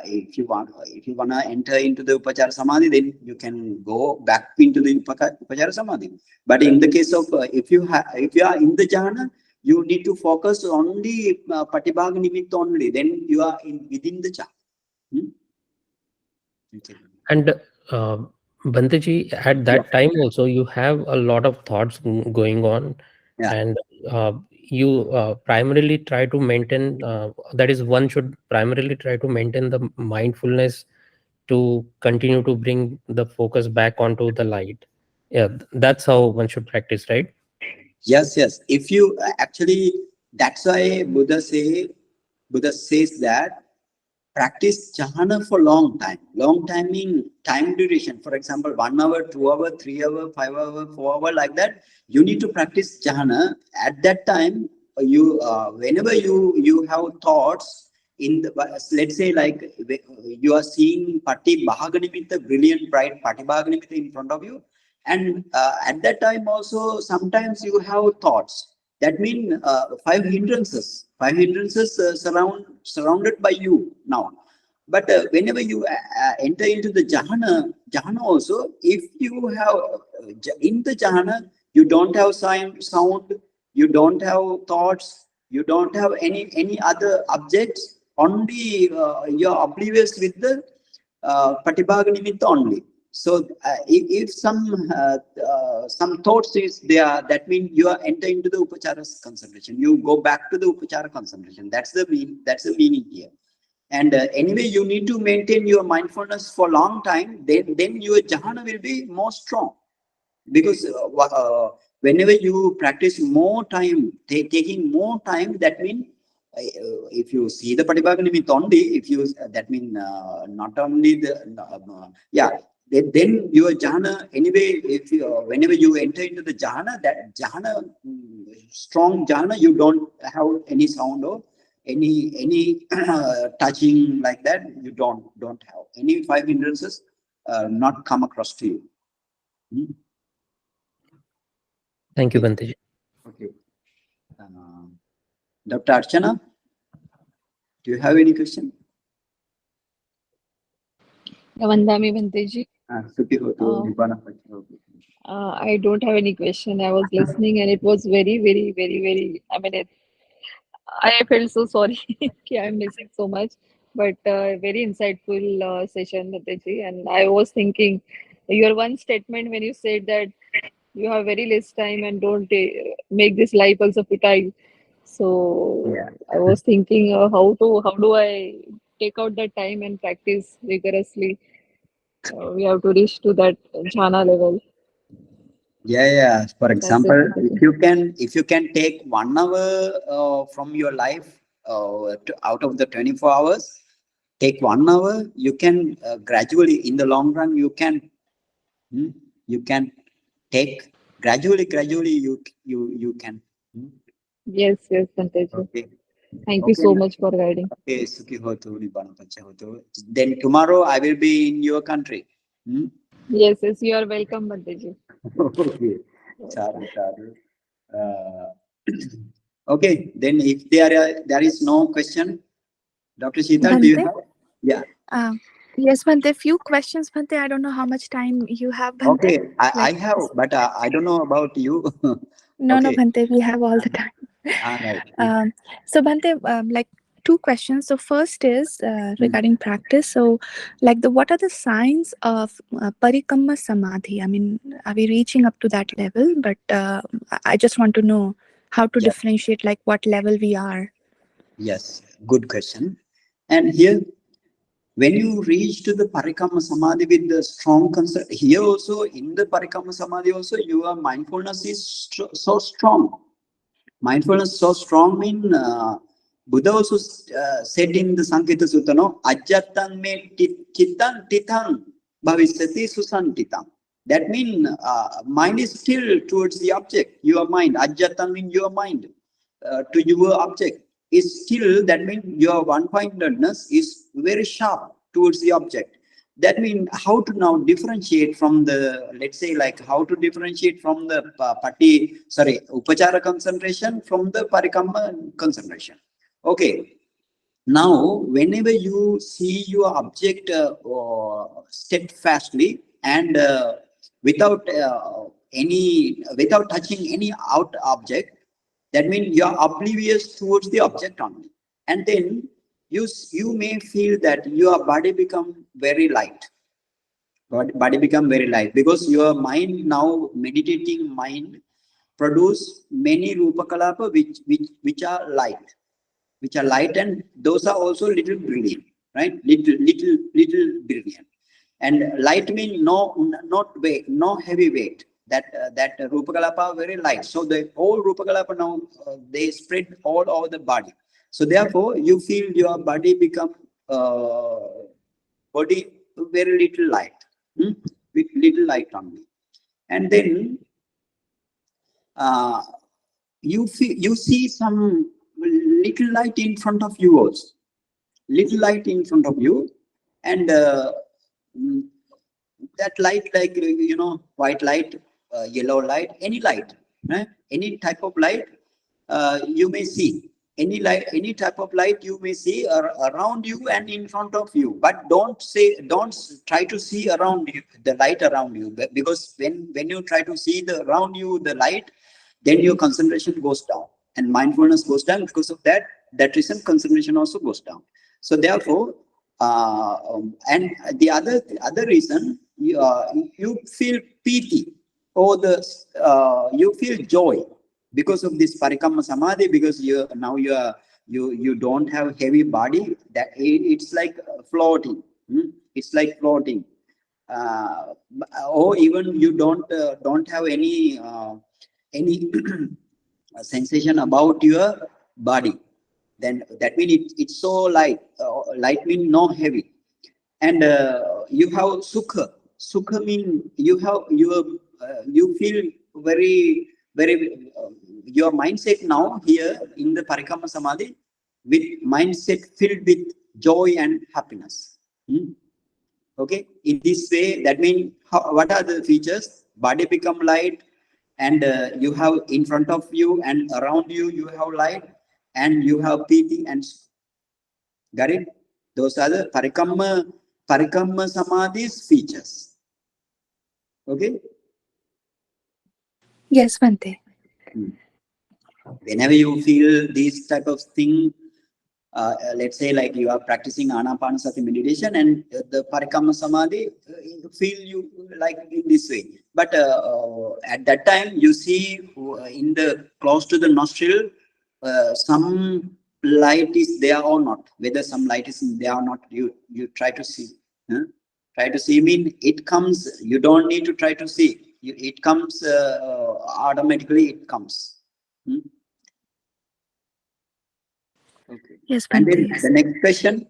Speaker 1: if you wanna enter into the upachara samadhi, then you can go back into the upachara samadhi. But in the case of if you are in the jhana, you need to focus on the patibhaga nimitta only. Then you are within the jhana. Okay.
Speaker 2: And Bhanteji, at that time also you have a lot of thoughts going on, and you primarily try to maintain, that is, one should primarily try to maintain the mindfulness to continue to bring the focus back onto the light. Yeah, that's how one should practice, right?
Speaker 1: Yes. If you actually, that's why Buddha says that practice jhana for long time. Long time means time duration. For example, 1 hour, 2 hour, 3 hour, 5 hour, 4 hour, like that. You need to practice jhana. At that time, you whenever you have thoughts in the, let's say like you are seeing patibhaga nimitta, brilliant bright patibhaga nimitta in front of you, and at that time also sometimes you have thoughts. That means 5 hindrances surrounded by you now. But whenever you enter into the jhana also, if you have in the jhana, you don't have sound, you don't have thoughts, you don't have any other objects. Only you are oblivious with the patibhaga nimitta only. So if some thoughts is there, that means you are entering into the upachara concentration. You go back to the upachara concentration. That's the meaning here. And anyway, you need to maintain your mindfulness for a long time. Then your jhana will be more strong. Because whenever you practice more time, taking more time, that means if you see the patibhaga nimitta only, if you that means not only the then your jhana, anyway, if you whenever you enter into the jhana, that jhana, strong jhana, you don't have any sound or any touching like that. You don't have any 5 hindrances not come across to you.
Speaker 2: Thank you, Bhanteji.
Speaker 1: Okay. Dr. Archana, do you have any question?
Speaker 6: Vandami Bhanteji. I don't have any question. I was listening and it was very, very, very, very, I mean, I felt so sorry. I'm missing so much, but very insightful session, Bhanteji. And I was thinking your one statement when you said that you have very less time and don't make this life also futile. So I was thinking how do I take out that time and practice rigorously? We have to reach to that jhana level.
Speaker 1: Yeah. For
Speaker 6: That's it,
Speaker 1: example,
Speaker 6: Bhanteji.
Speaker 1: if you can take 1 hour from your life out of the 24 hours, take 1 hour. You can gradually, in the long run, you can take gradually. You can.
Speaker 6: Yes, Bhanteji.
Speaker 1: Okay.
Speaker 6: Thank you so much for guiding.
Speaker 1: Okay, then tomorrow I will be in your country.
Speaker 6: Yes, you are welcome, Bhanteji.
Speaker 1: Okay. Sadhu. Okay, then if there is no question, Dr. Sheetal, do you have? Yeah.
Speaker 4: Yes, Bhante, a few questions, Bhante. I don't know how much time you have, Bhante.
Speaker 1: Okay, I have, but I don't know about you.
Speaker 4: No,
Speaker 1: Okay.
Speaker 4: Bhante, we have all the time.
Speaker 1: Right.
Speaker 4: So, Bhante, like 2 questions. So, first is regarding practice. So, like what are the signs of parikamma samadhi? I mean, are we reaching up to that level? But I just want to know how to differentiate, like what level we are.
Speaker 1: Yes, good question. And here, when you reach to the parikamma samadhi with the strong concept, here also in the parikamma samadhi also, your mindfulness is so strong. Mindfulness so strong mean Buddha also said in the Sankita Sutta, no, ajjatan me chitan tithang bhavisyati susantitam. That means mind is still towards the object, your mind. Ajjatan means your mind to your object is still, that means your one-pointedness is very sharp towards the object. That means how to now differentiate from the, let's say, like how to differentiate from the upachara concentration from the parikamma concentration. Okay. Now, whenever you see your object steadfastly and without touching any out object, that means you are oblivious towards the object only. And then you may feel that your body become very light. Body become very light because your mind now, meditating mind, produce many rupa kalapa which are light, and those are also little brilliant, right? Little brilliant. And light means not weight, no heavy weight. That rupa kalapa are very light. So the whole rupa kalapa now they spread all over the body. So therefore you feel your body become body very little light, with little light only. And then you see some little light in front of you also. Little light in front of you, and that light, like white light, yellow light, any light, right? Any type of light you may see. Any type of light you may see around you and in front of you. But don't try to see around you, the light around you, because when you try to see around you the light, then your concentration goes down and mindfulness goes down. Because of that reason, concentration also goes down. So therefore, and the other reason, you feel piti, or you feel joy because of this parikamma samadhi, because you don't have heavy body, that it's like floating. It's like floating, or even you don't have any sensation about your body. Then that means it's so light. Light means no heavy, and you have sukha. Sukha means you feel very your mindset now here in the parikamma samadhi, with mindset filled with joy and happiness. Okay, in this way, that means what are the features? Body become light, and you have in front of you and around you have light, and you have piti and got it? Those are the parikamma samadhi's features. Okay.
Speaker 4: Yes, Bhante.
Speaker 1: Whenever you feel this type of thing, let's say like you are practicing Anapanasati meditation and the Parikamma Samadhi, feel you like in this way. But at that time, you see in the close to the nostril, some light is there or not. Whether some light is there or not, you try to see. Huh? Try to see mean it comes. You don't need to try to see. It comes automatically. It comes. Hmm? Okay.
Speaker 4: Yes,
Speaker 1: And then
Speaker 4: Bhante.
Speaker 1: the next question.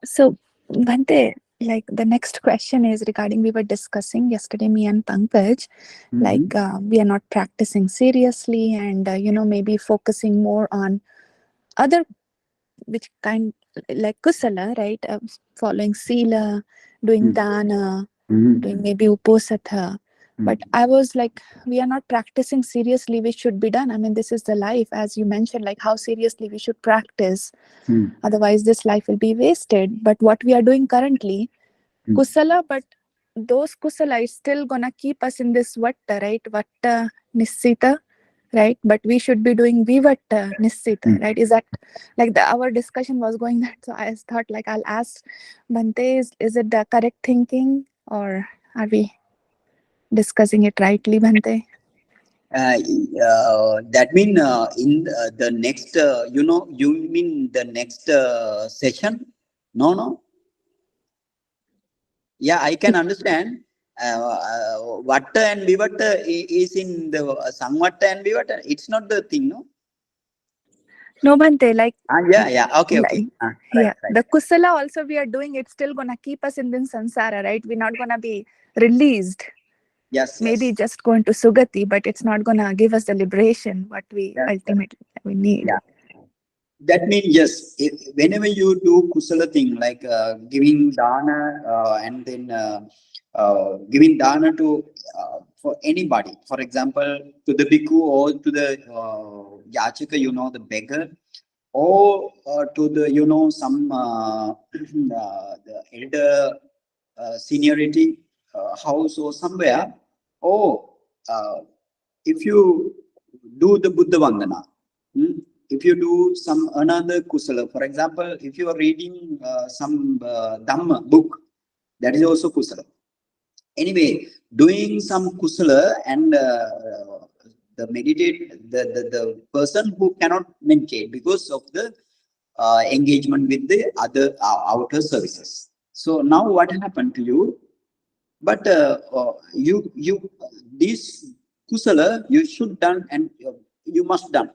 Speaker 4: So, Bhante, like the next question is regarding, we were discussing yesterday, me and Pankaj, like we are not practicing seriously and, maybe focusing more on other, which kind, like kusala, right? Following sila, doing dana, doing maybe uposatha. But I was like, we are not practicing seriously, which should be done. I mean, this is the life, as you mentioned, like how seriously we should practice. Otherwise, this life will be wasted. But what we are doing currently, kusala, but those kusala is still gonna keep us in this vatta, right? Vatta nisita, right? But we should be doing vivatta nisita, right? Is that like our discussion was going that? So I thought like I'll ask Bhante, is it the correct thinking, or are we discussing it rightly, Bhante?
Speaker 1: That mean in the next, you mean the next session? No. Yeah, I can understand. Vatta and vivatta is in the Samvatta and vivatta. It's not the thing, no?
Speaker 4: No, Bhante, like
Speaker 1: yeah. Okay.
Speaker 4: Right. The kusala also we are doing, it's still gonna keep us in this sansara, right? We're not gonna be released.
Speaker 1: Yes.
Speaker 4: Maybe just going to Sugati, but it's not gonna give us the liberation what we ultimately we need.
Speaker 1: Yeah. That means yes. Whenever you do kusala thing like giving dana and then giving dana to for anybody, for example, to the bhikkhu or to the yachaka, the beggar, or to the some the elder seniority house or somewhere, or if you do the Buddha Vandana, if you do some another kusala, for example, if you are reading some Dhamma book, that is also kusala. Anyway, doing some kusala and the person who cannot meditate because of the engagement with the other outer services. So now what happened to you? But this kusala you should done and you must done.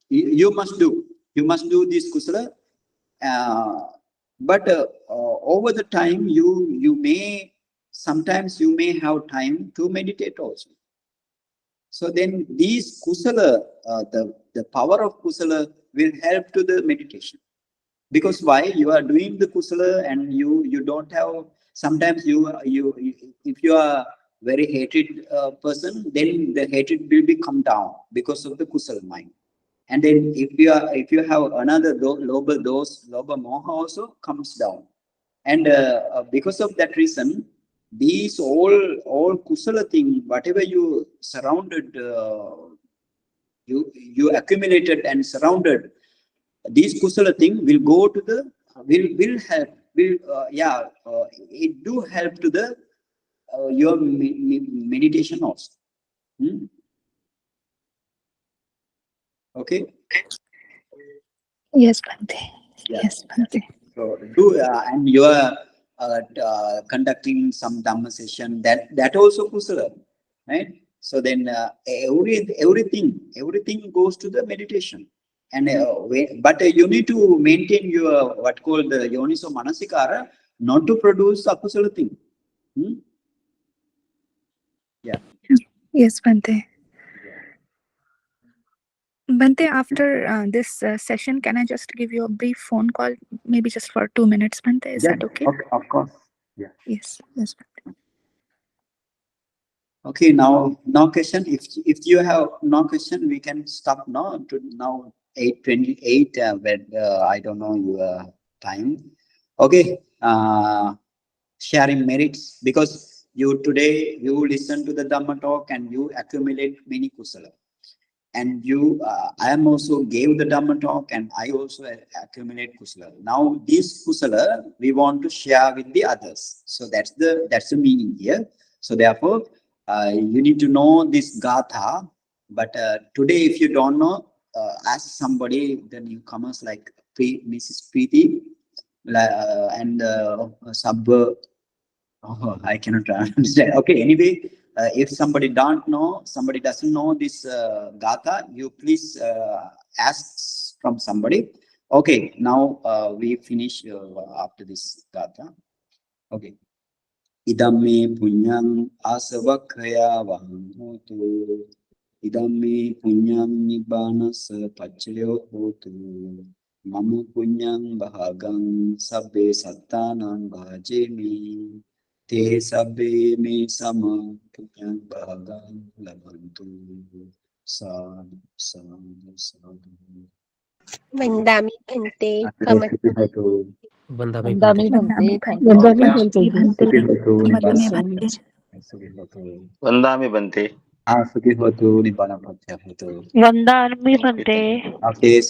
Speaker 1: You must do this kusala. But over the time sometimes you may have time to meditate also. So then these kusala, the power of kusala will help to the meditation. Because why? You are doing the kusala and you don't have, sometimes if you are very hated person, then the hatred will be come down because of the kusala mind. And then if you have another loba moha also comes down. And because of that reason, these all kusala thing, whatever you surrounded, you accumulated and surrounded, these kusala thing will go to the will help it do help to the your meditation also. Okay.
Speaker 4: Yes, Bhante. Yes, Bhante.
Speaker 1: So do and you are conducting some Dhamma session, that also kusala, right? So then everything goes to the meditation. And but you need to maintain your what called the yoniso manasikara, not to produce akusala thing. Yeah.
Speaker 4: Yes, Bhante. Bhante, after this session, can I just give you a brief phone call, maybe just for 2 minutes, Bhante? Is that okay?
Speaker 1: Of course. Yeah.
Speaker 4: Yes, Bhante.
Speaker 1: Okay, now question. If you have no question, we can stop now to now 8:28. When I don't know your time. Okay. Sharing merits, because today you listen to the Dhamma talk and you accumulate many kusala. And I am also gave the Dhamma talk and I also accumulate kusala. Now this kusala we want to share with the others. So that's the meaning here. So therefore, you need to know this gatha. But today, if you don't know, ask somebody, the newcomers like Mrs. Preeti and Sabba. Oh, I cannot understand. Okay, anyway, if somebody doesn't know this gatha, you please ask from somebody. Okay, now we finish after this gatha. Okay. Idame punyang asavakhaya vahotu. Idame punyang nibbanasa paccaya hotu. Mama punyang bahagang sabbe sattanang bhajemi. Te sabbe me sama punyang bahagang labantu. Sadhu, sadhu, sadhu.
Speaker 3: Vandami Bhante.
Speaker 2: Vandami
Speaker 6: Vandami
Speaker 2: Bhante.
Speaker 6: Bhante. Thank you.
Speaker 5: Vandami Bhante.
Speaker 1: Sukhi hotu, nibbana paccaya hotu.
Speaker 7: Vandami Bhante.
Speaker 1: Okay.